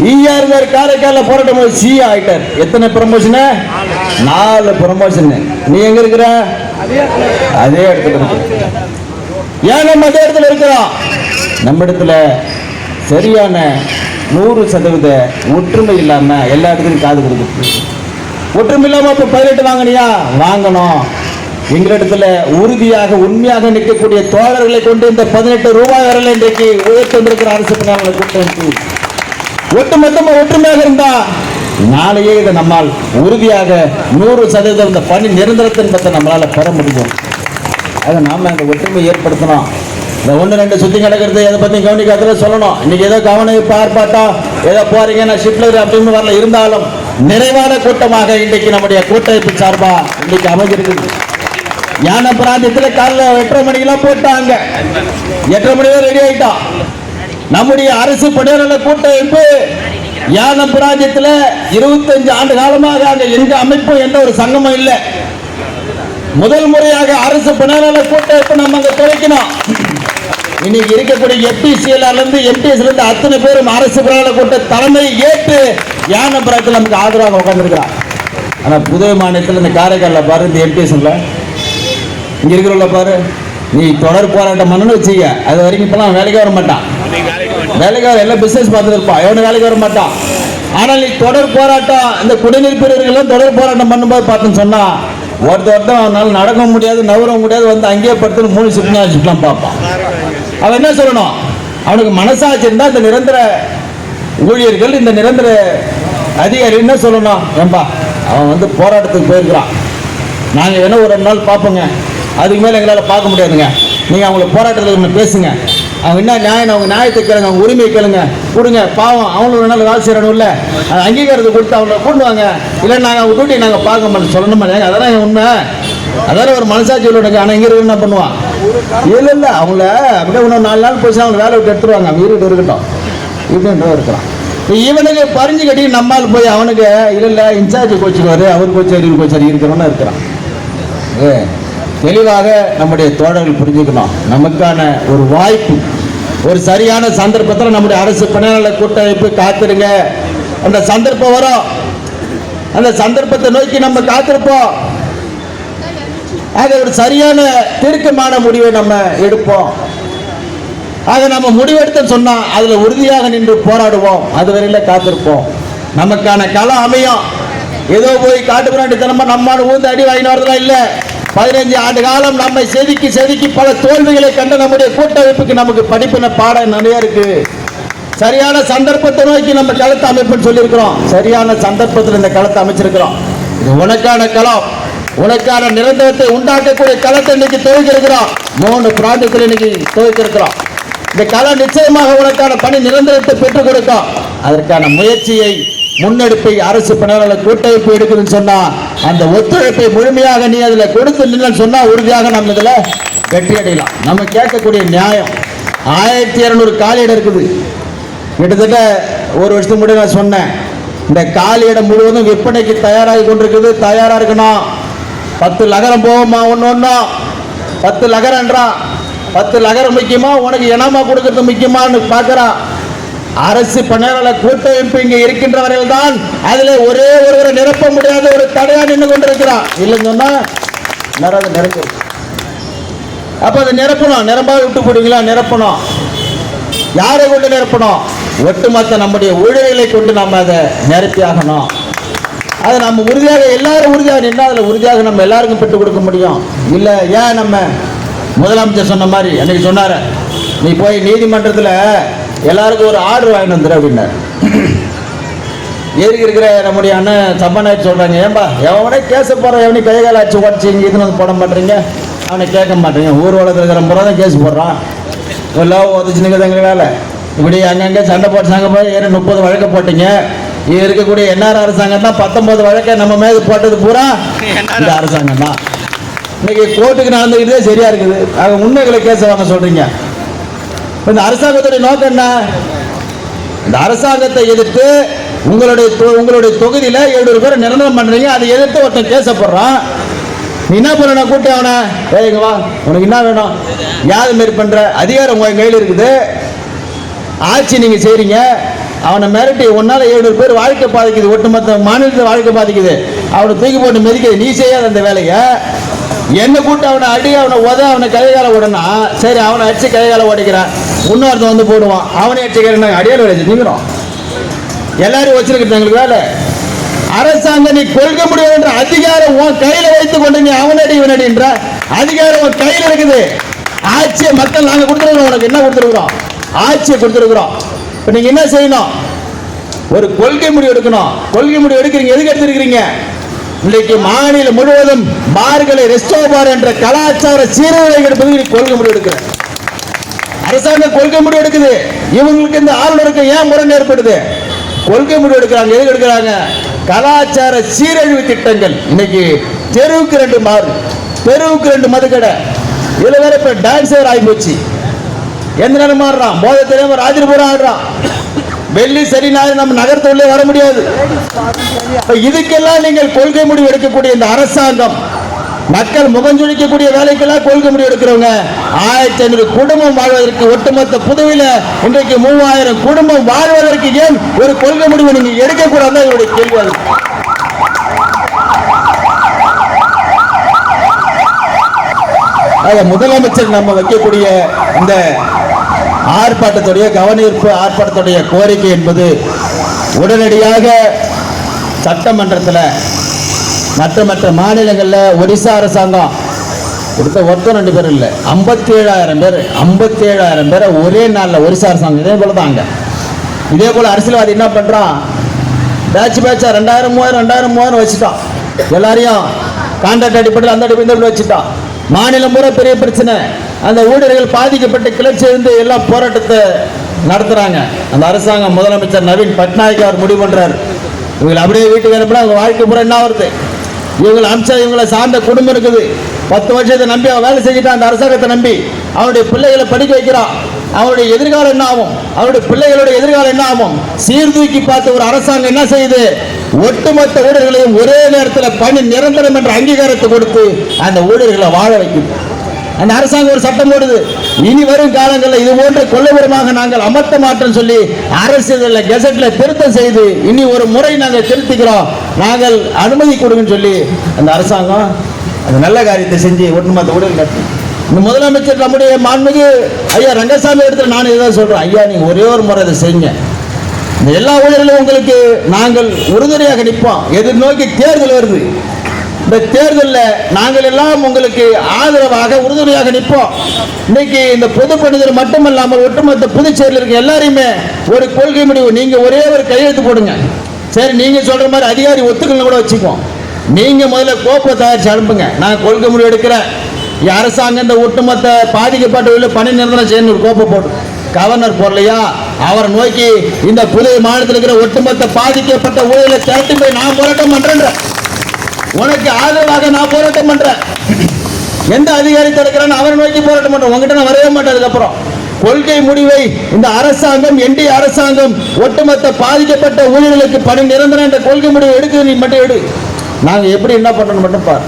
ஈஆர் இருந்தாரு, காரைக்கால போராட்டம் போது சி ஆயிட்டார். எத்தனை ப்ரமோஷன்? 4 ப்ரமோஷன். நீ எங்க இருக்கிற? அதே இடத்துல இருக்கு. ஏன் நம்ம அதே இடத்துல இருக்கிறோம்? நம்ம இடத்துல சரியான 100% ஒற்றுமை இல்லாம எல்லா இடத்துலையும் காது கொடுக்குது. ஒற்றுமை இல்லாம இப்ப 18 வாங்கினியா? வாங்கணும். எங்களிடத்துல உறுதியாக உண்மையாக நிற்கக்கூடிய தோழர்களை கொண்டு இந்த 18 ரூபாய் வரல இன்றைக்கு உயர்த்திருக்கிற அரசு பணியாளர்களை கூட்டம் ஒட்டுமொத்தமா ஒற்றுமையாக இருந்தா நாளையே இதை நம்மால் உறுதியாக 100% இந்த பணி நிரந்தரத்தை என்பதை நம்மளால பெற முடியும். அதை நாம அந்த ஒற்றுமை ஏற்படுத்தணும். இந்த 1-2 சுத்தி கிடக்கிறது எதை பத்தி கவனிக்காத சொல்லணும். இன்னைக்கு ஏதோ கவனிப்பு ஆர்ப்பாட்டம் ஏதோ போறீங்க, நான் ஷிப்லர் அப்படின்னு வரல, இருந்தாலும் நிறைவான கூட்டமாக இன்றைக்கு நம்முடைய கூட்டமைப்பு சார்பா இன்னைக்கு அமைஞ்சிருக்குது. ஞான பிராந்தியத்தில் காலைல 8:30 மணிக்கெல்லாம் போட்டாங்க. 8:30 மணி ரெடி ஆயிட்டோம். நம்முடைய அரசு பணியாளர் கூட்டமைப்பு ஞான பிராந்தியத்தில் 25 ஆண்டு காலமாக அங்க எங்க அமைப்பும் எந்த ஒரு சங்கமும் இல்லை. முதல் முறையாக அரசு பணியாளர் கூட்டமைப்பு நம்ம அங்க துளைக்கணும். இன்னைக்கு இருக்கக்கூடிய எம்பிசிஎல்ல இருந்து எம்பிஎஸ்ல இருந்து அத்தனை பேரும் அரசு பணியாளர் கூட்ட தலைமையை ஏற்று ஞான பிராந்தியத்தில் நமக்கு ஆதரவாக உட்கார்ந்துருக்கிறார். ஆனா புதுவை மாநிலத்தில் இந்த காரைக்காலில் பாரு, இந்த எம்பிஎஸ்ல இங்க இருக்கிறவங்கள பாரு, நீ தொடர் போராட்டம் பண்ணு வச்சுக்க, அது வரைக்கும் இப்பெல்லாம் வேலைக்கு வர மாட்டான். வேலைக்கு வர எல்லாம் பிசினஸ் பார்த்துட்டு இருப்பான், எவனும் வேலைக்கு வர மாட்டான். ஆனால் நீ தொடர் போராட்டம் இந்த குடிநீர் பிரிவுகள் தொடர் போராட்டம் பண்ணும்போது பார்த்துன்னு சொன்னா ஒருத்தன் அவனால நடக்க முடியாது, நவர முடியாது, வந்து அங்கேயே படுத்து 3 ஷிப்ட்லாம் பார்ப்பான். அவன் என்ன சொல்லணும்? அவனுக்கு மனசாட்சி இருந்தா இந்த நிரந்தர ஊழியர்கள் இந்த நிரந்தர அதிகாரி என்ன சொல்லணும்? ஏன்பா அவன் வந்து போராட்டத்துக்கு போயிருக்கிறான், நாங்க வேணா ஒரு 2 நாள் பார்ப்போங்க, அதுக்கு மேல எங்களால் பார்க்க முடியாதுங்க, நீங்க அவங்களை போராட்டத்தில் பேசுங்க, அவங்க என்ன நியாயம், அவங்க நியாயத்தை கேளுங்க, அவங்க உரிமையை கேளுங்க, கொடுங்க. பாவம் அவங்களுக்கு ஒரு நாள் வேலை செய்யணும்ல, அது அங்கீகாரத்தை கொடுத்து அவங்கள கூடுவாங்க. இல்லை நாங்கள் அவங்க டியூட்டி நாங்கள் பார்க்க மாட்டோம் சொல்லணுமா? அதெல்லாம் உண்மை, அதான ஒரு மனசாட்சி உள்ள. ஆனால் இங்கே இருக்க என்ன பண்ணுவான்? இல்லை அவங்கள அப்படியே இன்னும் 4 நாள் போச்சு அவங்க வேலை விட்டு எடுத்துருவாங்க. அவங்க வீட்டு இருக்கட்டும் இப்படின்ற இருக்கிறான். இவனுக்கு பறிஞ்சு கட்டி நம்மால் போய் அவனுக்கு இல்லை இன்சார்ஜ் கோச்சுக்குவார், அவர் கோச்சார் இவர் கோச்சார் இருக்கிறவனா இருக்கிறான். தெளிவாக நம்முடைய தோழர்கள் புரிஞ்சுக்கணும். நமக்கான ஒரு வாய்ப்பு, ஒரு சரியான சந்தர்ப்பத்தில் நம்முடைய அரசு பணியாளர் கூட்டமைப்பு காத்திருங்க. அந்த சந்தர்ப்பம் வரும், அந்த சந்தர்ப்பத்தை நோக்கி நம்ம காத்திருப்போம். ஆக ஒரு சரியான தீர்க்கமான முடிவை நம்ம எடுப்போம். ஆக நம்ம முடிவெடுத்த சொன்னா அதுல உறுதியாக நின்று போராடுவோம். அதுவரையில காத்திருப்போம். நமக்கான களம் அமையும். ஏதோ போய் காட்டு பிராண்டித்தனமா நம்மால் ஊந்து அடி வாங்கிட்டு வரதெல்லாம் இல்லை. 15 ஆண்டு காலம் நம்மை செதுக்கி பல தோல்விகளை கண்ட நம்முடைய கூட்டமைப்புக்கு நமக்கு படிப்பின பாடம் நிறைய இருக்கு. சரியான சந்தர்ப்பத்தை நோக்கி நம்ம களத்தை அமைப்புன்னு சொல்லியிருக்கிறோம். சரியான சந்தர்ப்பத்தில் இந்த களத்தை அமைச்சிருக்கிறோம். இது உனக்கான களம், உனக்கான நிரந்தரத்தை உண்டாக்கக்கூடிய களத்தை இன்னைக்கு துவக்கிருக்கிறோம். 3 பிராந்தத்தில் இன்னைக்கு துவக்கிருக்கிறோம். இந்த களம் நிச்சயமாக உனக்கான பணி நிரந்தரத்தை பெற்றுக் கொடுக்கும். அதற்கான முயற்சியை முன்னெடுப்பை அரசு பணியாளர் கூட்டமைப்பு எடுக்குதுன்னு சொன்னா அந்த ஒத்துழைப்பை முழுமையாக நீ அதுல கொடுத்து நின்று சொன்னா உறுதியாக நம்ம இதுல வெற்றி அடையலாம். நம்ம கேட்கக்கூடிய நியாயம் 1200 காலியிடம் இருக்குது. கிட்டத்தட்ட ஒரு வருஷத்துக்கு முன்னாடி நான் சொன்னேன், இந்த காலியிடம் முழுவதும் விற்பனைக்கு தயாராகி கொண்டிருக்குது. தயாரா இருக்கணும். 10 லகரம் போவோமா? ஒன்னு 10 லகரன்றான். 10 லகரம் முக்கியமா உனக்கு இனமா கொடுக்கறது முக்கியமான்னு பார்க்கறான். அரசு பணியாளர் கூட்டமைப்பு இங்க இருக்கின்ற வரையில் தான் அதுல ஒரே ஒருவரை நிரப்ப முடியாத ஒரு தடையா நின்று கொண்டிருக்கிறான். இல்லைன்னு சொன்னா நிரப்பு. அப்ப அதை நிரப்பணும். நிரம்பாக விட்டு போடுவீங்களா? நிரப்பணும். யாரை கொண்டு நிரப்பணும்? ஒட்டுமொத்த நம்முடைய ஊழியர்களை கொண்டு நம்ம அதை நிரப்பி ஆகணும். அதை நம்ம உறுதியாக எல்லாரும் உறுதியாக நின்று அதில் உறுதியாக நம்ம எல்லாருக்கும் பெற்றுக் கொடுக்க முடியும். இல்லை ஏன் நம்ம முதலமைச்சர் சொன்ன மாதிரி அன்னைக்கு சொன்னார், நீ போய் நீதிமன்றத்தில் எல்லாருக்கும் ஒரு ஆர்டர் வாங்கிட்டு வந்துடு அப்படின்னாரு. ஏறி இருக்கிற நம்முடைய அண்ணன் சபாநாயகர் சொல்கிறாங்க, ஏன்பா எவனே கேச போடுற, எவனே கைகால ஆச்சு உடச்சி இங்கே இதுன்னு வந்து போட மாட்டேறீங்க, அவனை கேட்க மாட்டேங்க. ஊர் வளர்த்து இருக்கிற முறை தான் கேஸ் போடுறான். எல்லாம் உதச்சுனுங்க எங்களால் இப்படி அங்கங்கே சண்டை போட்டு சங்க போய் 30 வழக்கு போட்டீங்க. இது இருக்கக்கூடிய என்ஆர் அரசாங்கம் தான் 19 வழக்கை நம்ம மேலே போட்டது பூரா இந்த அரசாங்கம் தான். இன்னைக்கு கோர்ட்டுக்கு நடந்துக்கிட்டே சரியா இருக்குது. ஆக உண்மைகளை கேச வாங்க சொல்றீங்க. இந்த அரசாங்கத்துடைய நோக்கம் என்ன? இந்த அரசாங்கத்தை எதிர்த்து உங்களுடைய தொகுதியில் 700 பேரை நிரந்தரம் பண்றீங்க. அதை எதிர்த்து ஒருத்தன் கேச போடுறான். நீ என்ன பண்ண? கூட்டி அவனை ஏங்க வா, உனக்கு என்ன வேணும்? யாரு மாரி பண்ற? அதிகாரம் உங்க கையில் இருக்குது. ஆட்சி நீங்க செய்றீங்க. அவனை மிரட்டி ஒன்னால 700 பேர் வாழ்க்கை பாதிக்குது, ஒட்டுமொத்த மாநிலத்தை வாழ்க்கை பாதிக்குது. அவனை தூக்கி போட்டு மிதிக்குது. நீ செய்யாத அந்த வேலையை என்ன கூட்டு அவனை அடி, அவனை உத, அவனை கைகால உடனா சரி, அவனை அடிச்சு கைகால உடைக்கிறான். இன்னொருத்தன் வந்து போடுவான், அவனை அடிச்சுக்கிறேன். அடியால் வேலை செஞ்சுக்கிறோம். எல்லாரும் வச்சிருக்கிறது எங்களுக்கு வேலை. அரசாங்கம் நீ கொள்கை முடியும் என்ற அதிகாரம் உன் கையில வைத்துக் கொண்டு நீ அவனடி இவனடின்ற அதிகாரம் உன் கையில் இருக்குது. ஆட்சியை மக்கள் நாங்க கொடுத்துருக்கிறோம். உனக்கு என்ன கொடுத்துருக்கிறோம்? ஆட்சியை கொடுத்துருக்கிறோம். இப்ப நீங்க என்ன செய்யணும்? ஒரு கொள்கை முடிவு எடுக்கணும். கொள்கை முடிவு எடுக்கிறீங்க. எதுக்கு எடுத்திருக்கிறீங்க? இன்றைக்கு மாநிலம் முழுவதும் பார்களை ரெஸ்டோ பார் என்ற கலாச்சார சீரழிவு எடுப்பது கொள்கை முடிவு எடுக்கிற அரசாங்கம் கொள்கை முடிவு எடுக்குது. இவங்களுக்கு இந்த ஆளுநருக்கு ஏன் முரண் ஏற்படுது? கொள்கை முடிவு எடுக்கிறாங்க. எதுக்கு எடுக்கிறாங்க? கலாச்சார சீரழிவு திட்டங்கள். இன்னைக்கு தெருவுக்கு 2 மாறு, தெருவுக்கு 2 மதுக்கடை. இதுல வேற இப்ப டான்ஸர் ஆகி போச்சு. எந்த நேரம் ஆடுறான்? போதை தெரியாம ராஜபுரம் ஆடுறான். வெள்ளி சரி ஞாயிறு நம்ம நகரத்துள்ளே வர முடியாது. இதுக்கெல்லாம் நீங்கள் கொள்கை முடிவு எடுக்கக்கூடிய இந்த அரசாங்கம், மக்கள் முகஞ்சுழிக்கக்கூடிய வேலைக்கெல்லாம் கொள்கை முடிவு எடுக்கிறவங்க 1500 குடும்பம் வாழ்வதற்கு, ஒட்டுமொத்த புதுவையில இன்றைக்கு 3000 குடும்பம் வாழ்வதற்கு ஏன் ஒரு கொள்கை முடிவு நீங்க எடுக்கக்கூடாது? என்னுடைய கேள்வி. முதலமைச்சர் நம்ம வைக்கக்கூடிய இந்த ஆர்ப்பாட்டத்துடைய கவனஈர்ப்பு ஆர்ப்பாட்டத்துடைய கோரிக்கை என்பது உடனடியாக சட்டமன்றத்தில் மற்ற மாநிலங்களில் ஒடிசா அரசாங்கம் கொடுத்த ஒருத்தர் 2 பேர் இல்லை, 57,000 பேரை ஒரே நாளில் ஒரிசா அரசாங்கம் இதே போல தான். இதே போல அரசியல்வாதி என்ன பண்றான்? பேட்ச் 2000 3000 வச்சுட்டான். எல்லாரையும் கான்ட்ராக்ட் அடிப்படையில் அந்த அடிப்படையில் வச்சுட்டான். மாநிலம் பூரா பெரிய பிரச்சனை. அந்த ஊழியர்கள் பாதிக்கப்பட்ட கிளர்ச்சி இருந்து எல்லாம் போராட்டத்தை நடத்துறாங்க. அந்த அரசாங்கம் முதலமைச்சர் நவீன் பட்நாயக் அவர் முடிவு பண்றாரு, இவங்களை அப்படியே வீட்டுக்கு அனுப்பினா அவங்க வாழ்க்கை பூரா என்ன வருது, இவங்களை அம்சா இவங்களை சார்ந்த குடும்பம் இருக்குது, 10 வருஷத்தை நம்பி அவன் வேலை செஞ்சுட்டான், அந்த அரசாங்கத்தை நம்பி அவனுடைய பிள்ளைகளை படிக்க வைக்கிறான், அவனுடைய எதிர்காலம் என்ன ஆகும், அவருடைய பிள்ளைகளுடைய எதிர்காலம் என்ன ஆகும், சீர்தூக்கி பார்த்து ஒரு அரசாங்கம் என்ன செய்யுது, ஒட்டுமொத்த ஊழியர்களையும் ஒரே நேரத்தில் பணி நிரந்தரம் என்ற அங்கீகாரத்தை கொடுத்து அந்த ஊழியர்களை வாழ வைக்குது. அந்த அரசாங்கம் ஒரு சட்டம் போடுது, இனி வரும் காலங்களில் இது போன்ற கொள்ளைபுரமாக நாங்கள் அமர்த்த மாட்டோம் சொல்லி அரசியல் கெசட்ல திருத்தம் செய்து இனி ஒரு முறை நாங்கள் திருத்திக்கிறோம், நாங்கள் அனுமதி கொடுங்கன்னு சொல்லி அந்த அரசாங்கம் அந்த நல்ல காரியத்தை செஞ்சு ஒட்டுமொத்த ஊழியர்கள் கட்டி. இந்த முதலமைச்சர் நம்முடைய மாண்புமிகு ஐயா ரங்கசாமி இடத்துல நான் இதான் சொல்றேன், ஐயா நீங்க ஒரே ஒரு முறை அதை செய்யுங்க, இந்த எல்லா ஊழியர்களும் உங்களுக்கு நாங்கள் உறுதுணையாக நிற்போம். எதிர்நோக்கி தேர்தல் வருது, இந்த தேர்தலில் நாங்கள் எல்லாம் உங்களுக்கு ஆதரவாக உறுதுணையாக நிற்போம். இன்னைக்கு இந்த பொது பணிகள் மட்டுமல்லாமல் ஒட்டுமொத்த புதுச்சேரியில் இருக்க எல்லாரையுமே ஒரு கொள்கை முடிவு, நீங்க ஒரே ஒரு கையெழுத்து போடுங்க. சரி நீங்க சொல்ற மாதிரி அதிகாரி ஒத்துக்கணும் கூட வச்சுக்குவோம், நீங்க முதல்ல கோப்பை தயாரிச்சு அனுப்புங்க, நான் கொள்கை முடிவு எடுக்கிறேன், அரசாங்கம் இந்த ஒட்டுமொத்த பாதிக்கப்பட்ட பணி நிரந்தரம் செய்யணும் ஒரு கோப்பை போடு. கவர்னர் போடலையா, அவரை நோக்கி இந்த புதிய மாநிலத்தில் இருக்கிற ஒட்டுமொத்த பாதிக்கப்பட்ட ஊழலை திரட்டி போய் நான் போராட்டம் பண்றேன், உனக்கு ஆதரவாக நான் போராட்டம் பண்றேன், எந்த அதிகாரி தடுக்கிறான்னு அவரை நோக்கி போராட்டம் பண்றேன், உங்ககிட்ட நான் வரவே மாட்டேன். அதுக்கப்புறம் கொள்கை முடிவை இந்த அரசாங்கம் என்டிஏ அரசாங்கம் ஒட்டுமொத்த பாதிக்கப்பட்ட ஊழியர்களுக்கு பணி நிரந்தரம் என்ற கொள்கை முடிவை எடுக்குது, நீ மட்டும் எடு, நாங்க எப்படி என்ன பண்ணணும் மட்டும் பாரு.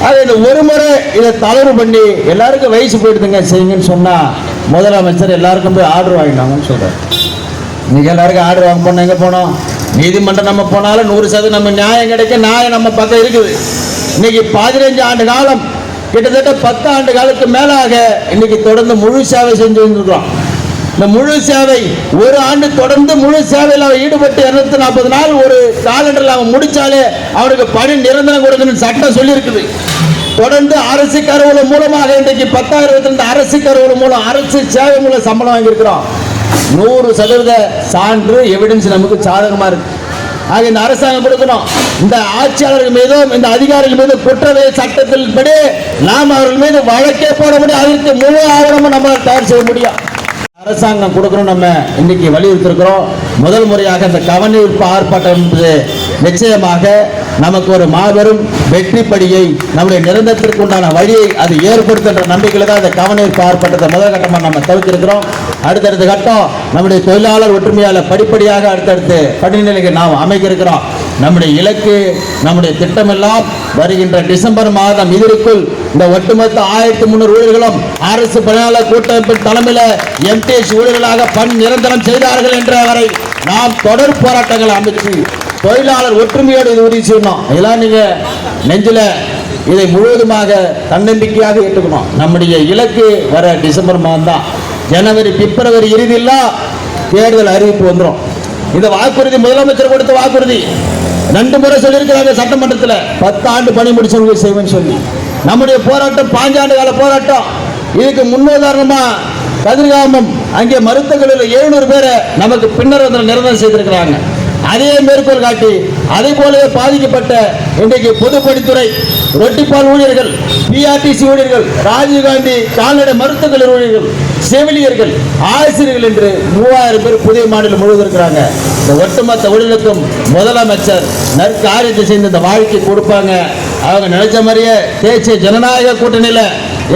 அது இந்த ஒரு முறை இதை தளர்வு பண்ணி எல்லாருக்கும் வயசு போயிடுதுங்க செய்யுங்கன்னு சொன்னா முதலமைச்சர் எல்லாருக்கும் போய் ஆர்டர் வாங்கிட்டாங்கன்னு சொல்றாரு. இன்னைக்கு எல்லாருக்கும் ஆர்டர் வாங்க போனோம், எங்க போனோம், நீதிமன்றம் நம்ம போனாலும் 100% நம்ம நியாயம் கிடைக்க நியாயம் நம்ம பக்கம் இருக்குது. இன்னைக்கு 15 ஆண்டு காலம், கிட்டத்தட்ட 10 ஆண்டு காலத்துக்கு மேலாக இன்னைக்கு தொடர்ந்து முழு சேவை செஞ்சு வந்துருக்கிறோம். இந்த முழு சேவை ஒரு ஆண்டு தொடர்ந்து முழு சேவையில் அவன் ஈடுபட்டு 240 நாள் ஒரு காலண்டரில் அவன் முடிச்சாலே அவனுக்கு பணி நிரந்தரம் கொடுக்கணும்னு சட்டம் சொல்லி இருக்குது. தொடர்ந்து அரசு கருவூலம் மூலமாக இன்றைக்கு 10,022 அரசு கருவூலம் மூலம் அரசு சேவை மூலம் சம்பளம் வாங்கியிருக்கிறோம். 100% சான்று எவிடன்ஸ் நமக்கு சாதகமா இருக்கு. ஆக இந்த அரசாங்கம் கொடுக்கணும், இந்த ஆட்சியாளர்கள் மீதும் இந்த அதிகாரிகள் மீது குற்றவியல் சட்டத்தில் படி நாம் அவர்கள் மீது வழக்கே போட முடியும், அதற்கு முழு ஆவணமும் நம்ம தயார் செய்ய முடியும். அரசாங்கம் கொடுக்கணும், நம்ம இன்னைக்கு வலியுறுத்திருக்கிறோம். முதல் முறையாக இந்த கவனஈர்ப்பு ஆர்ப்பாட்டம் என்பது நிச்சயமாக நமக்கு ஒரு மாபெரும் வெற்றி படியை, நம்முடைய நிரந்தரத்திற்கு உண்டான வழியை அது ஏற்படுத்துகின்ற நம்பிக்கையில் தான் இந்த கவனஈர்ப்பு ஆர்ப்பாட்டத்தை முதல் கட்டமாக நம்ம தவிர்த்திருக்கிறோம். அடுத்தடுத்த கட்டம் நம்முடைய தொழிலாளர் ஒற்றுமையாளர் படிப்படியாக அடுத்தடுத்து படிநிலைக்கு நாம் அமைக்க இருக்கிறோம். நம்முடைய இலக்கு, நம்முடைய திட்டமெல்லாம் வருகின்ற டிசம்பர் மாதம் இதற்குள் இந்த ஒட்டுமொத்த 1300 ஊழியர்களும் அரசு பணியாளர் கூட்டமைப்பின் தலைமையில் எம்டிஎஸ் ஊழியர்களாக பணி நிரந்தரம் செய்தார்கள் என்ற வரை நாம் தொடர் போராட்டங்களை அமைச்சு தொழிலாளர் ஒற்றுமையோடு இது உறுதி செய்யணும். இதெல்லாம் நீங்க நெஞ்சில இதை முழுவதுமாக தன்னம்பிக்கையாக ஏற்றுக்கணும். நம்முடைய இலக்கு வர டிசம்பர் மாதம் தான். ஜனவரி பிப்ரவரி இறுதியில் தேர்தல் அறிவிப்பு வந்துடும். இந்த வாக்குறுதி முதலமைச்சர் கொடுத்த வாக்குறுதி 2 முறை சொல்லியிருக்கிறாங்க சட்டமன்றத்தில், 10 ஆண்டு பணி முடிச்சவங்களுக்கு செய்வேன்னு சொல்லி. நம்முடைய போராட்டம் 5 ஆண்டு கால போராட்டம். இதுக்கு முன்னுதாரணமா கதிர்காமம் அங்கே மருத்துவ கல்லூரியில் 700 பேரை நமக்கு பின்னர் வந்து நிரந்தரம் செய்திருக்கிறாங்க. அதே மேற்கோள் காட்டி அதே போலவே பாதிக்கப்பட்ட இன்றைக்கு பொதுப்பணித்துறை, ரொட்டிப்பால் ஊழியர்கள், பிஆர்டிசி ஊழியர்கள், ராஜீவ்காந்தி கால்நடை மருத்துவக் கல்லூரி ஊழியர்கள், செவிலியர்கள், ஆசிரியர்கள் என்று 3000 பேர் புதிய மாநிலம் முழுவதும் இருக்கிறாங்க. இந்த ஒட்டுமொத்த ஊழியர்களுக்கும் முதலமைச்சர் நற்காரியத்தை செய்து இந்த வாழ்க்கை கொடுப்பாங்க. அவங்க நினைச்ச மாதிரியே தேசிய ஜனநாயக கூட்டணியில்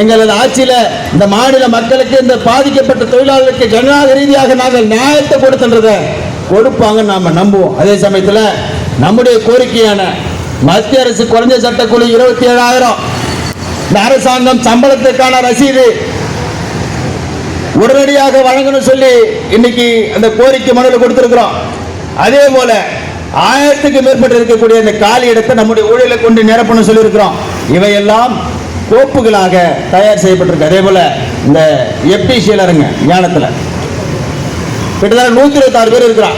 எங்களது ஆட்சியில் இந்த மாநில மக்களுக்கு, இந்த பாதிக்கப்பட்ட தொழிலாளர்களுக்கு ஜனநாயக ரீதியாக நாங்கள் நியாயத்தை கொடுத்துன்றதை கொடுப்பாங்க நாம நம்புவோம். அதே சமயத்தில் நம்முடைய கோரிக்கையான மத்திய அரசு குறைஞ்ச சட்டக்குழு 27,000 இந்த அரசாங்கம் சம்பளத்திற்கான ரசீது உடனடியாக வழங்கணும் சொல்லி இன்னைக்கு அந்த கோரிக்கை மனுவில் கொடுத்திருக்கிறோம். அதே போல 1000க்கு மேற்பட்டு இருக்கக்கூடிய இந்த காலி இடத்தை நம்முடைய ஊழியர்களை கொண்டு நிரப்பணும் சொல்லி இருக்கிறோம். இவையெல்லாம் கோப்புகளாக தயார் செய்யப்பட்டிருக்கு. அதே போல இந்த எப்பிசியில் இருங்க ஞானத்தில் கிட்டத்தட்ட 126 பேர் இருக்கிறான்.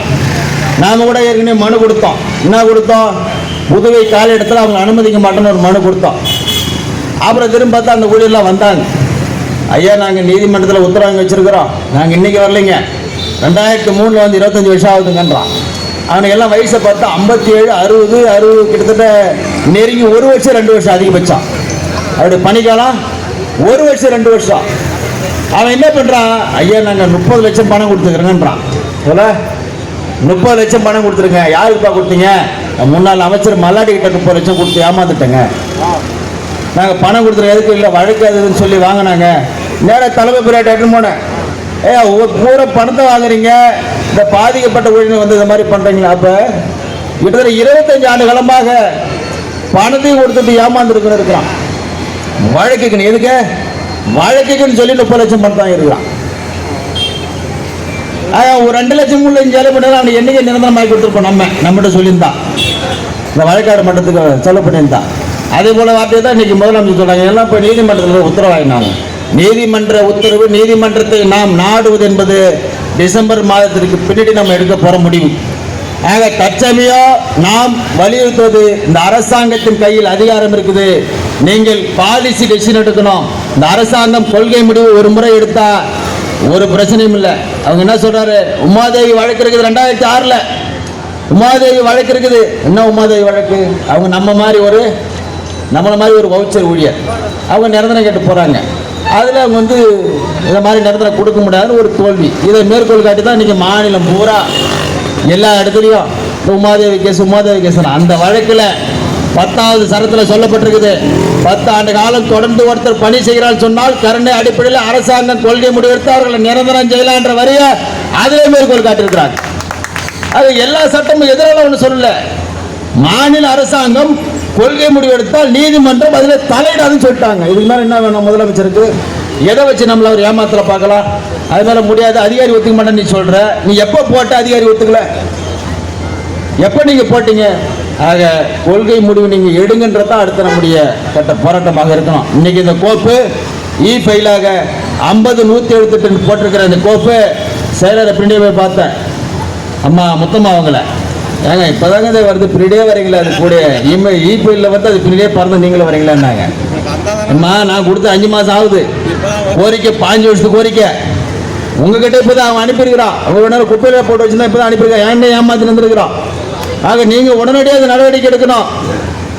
நாம கூட ஏற்கனவே மனு கொடுத்தோம். என்ன கொடுத்தோம்? புதுவை காலி இடத்துல அவங்க அனுமதிக்க மாட்டோம்னு ஒரு மனு கொடுத்தோம். அப்புறம் திரும்ப பார்த்தா அந்த ஊழியர்லாம் வந்தாங்க. ஐயா நாங்கள் நீதிமன்றத்தில் உத்தரவாங்க வச்சிருக்கிறோம், நாங்கள் இன்னைக்கு வரலைங்க, 2003 வந்து 25 வருஷம் ஆகுதுங்கன்றான். அவனுக்கு எல்லாம் வயசை பார்த்தா 57, 60 கிட்டத்தட்ட நெருங்கி 1 வருஷம் 2 வருஷம் அதிகபட்சம். அவருடைய பணிக்காலம் 1 வருஷம் 2 வருஷம். அவன் என்ன பண்றான், ஐயா நாங்கள் 30 லட்சம் பணம் கொடுத்துக்கிறோங்கன்றான். சொல்ல 30 லட்சம் பணம் கொடுத்துருங்க. யாருக்குப்பா கொடுத்தீங்க? முன்னாள் அமைச்சர் மல்லாடி கிட்ட 30 லட்சம் கொடுத்து ஏமாந்துட்டேங்க. நாங்கள் பணம் கொடுத்துருக்க எதுக்கு இல்லை வழக்கு அதுன்னு சொல்லி வாங்கினாங்க. நேராக தலைமை பிரியாட்டு போனேன். பூரா பணத்தை வாங்குறீங்க, இந்த பாதிக்கப்பட்ட ஊழியர் வந்து இந்த மாதிரி பண்ணுறீங்களா? அப்போ கிட்டத்தட்ட 25 ஆண்டு காலமாக பணத்தையும் கொடுத்துட்டு ஏமாந்துருக்குன்னு இருக்கிறான். வழக்குக்குன்னு எதுக்கு? வழக்குக்குன்னு சொல்லி 30 லட்சம் பணம் தான் இருக்கிறான். ஒரு 2 லட்சம் 3 லட்சம் செலவு பண்ணாலும் அவனுக்கு என்னைக்கு நிரந்தரமாகி கொடுத்துருப்போம். நம்மகிட்ட சொல்லியிருந்தான், இந்த வழக்காடு மட்டத்துக்கு செலவு பண்ணியிருந்தான். அதே போல வார்த்தையை தான் இன்னைக்கு முதலமைச்சர் சொல்றாங்க. எல்லாம் இப்போ நீதிமன்றத்தில் உத்தரவாயினாங்க. நீதிமன்ற உத்தரவு, நீதிமன்றத்தை நாம் நாடுவது என்பது டிசம்பர் மாதத்திற்கு பின்னாடி நம்ம எடுக்க போற முடிவு. ஆக தற்சமயம் நாம் வலியுறுத்துவது, இந்த அரசாங்கத்தின் கையில் அதிகாரம் இருக்குது. நீங்கள் பாலிசி டெசிஷன் எடுக்கணும். இந்த அரசாங்கம் கொள்கை முடிவு ஒரு முறை எடுத்தா ஒரு பிரச்சனையும் இல்லை. அவங்க என்ன சொல்றாரு, உமாதேவி வழக்கு இருக்குது 2006ல் உமாதேவி வழக்கு இருக்குது. என்ன உமாதேவி வழக்கு? அவங்க நம்மளை மாதிரி ஒரு வவுச்சர் ஊழியர், அவங்க நிரந்தரம் கேட்டு போறாங்க. அதில் அவங்க வந்து இந்த மாதிரி நிரந்தரம் கொடுக்க முடியாதுன்னு ஒரு தோல்வி. இதை மேற்கோள் காட்டி தான் இன்றைக்கி மாநிலம் பூரா எல்லா இடத்துலையும் உமாதேவி கேஸ். அந்த வழக்கில் 10வது சரத்தில் சொல்லப்பட்டிருக்குது, 10 ஆண்டு காலம் தொடர்ந்து ஒருத்தர் பணி செய்கிறான்னு சொன்னால் கருணை அடிப்படையில் அரசாங்கம் கொள்கை முடிவெடுத்து அவர்களை நிரந்தரம் செய்யலாம் என்ற வரிய அதிலே மேற்கோள் காட்டியிருக்கிறாங்க. அது எல்லா சட்டமும் எதிரால ஒன்று சொல்லல. மாநில அரசாங்கம் கொள்கை முடிவெடுத்தால் நீதிமன்றம் அதில் தலையிடாதுன்னு சொல்லிட்டாங்க. இதுக்கு மேலே என்ன வேணும் முதலமைச்சருக்கு? எதை வச்சு நம்மள அவர் ஏமாத்தல பார்க்கலாம்? அது மேலே முடியாது. அதிகாரி ஒத்துக்க மாட்டேன்னு நீ சொல்ற. நீ எப்போ போட்ட அதிகாரி ஒத்துக்கல? எப்போ நீங்க போட்டீங்க? ஆக கொள்கை முடிவு நீங்க எடுங்கன்றதான் அடுத்த நம்முடைய கட்ட போராட்டமாக இருக்கணும். இன்னைக்கு இந்த கோப்பு ஃபைலாக 50-178 போட்டிருக்கிற இந்த கோப்பு செயலரை பின்னாடி போய் பார்த்தேன். அம்மா முத்தம்மா அவங்கள, ஏங்க இப்போதாங்க இது வருது, பின்னாடியே வரீங்களா? அது கூட ஃபைலில் வந்து அது பின்னாடியே பறந்து நீங்களும் வரீங்களான்னாங்க. அம்மா நான் கொடுத்து 5 மாதம் ஆகுது. கோரிக்கை 5 வருஷத்துக்கு கோரிக்கை உங்ககிட்ட இப்போ தான் அவன் அனுப்பியிருக்கிறான். அவங்க நேரம் குப்பையில் போட்டு வச்சுருந்தா இப்போ தான் அனுப்பியிருக்கான். ஏன்டே ஏமாற்றி வந்துருக்கிறான். ஆக நீங்கள் உடனடியாக அது நடவடிக்கை எடுக்கணும்.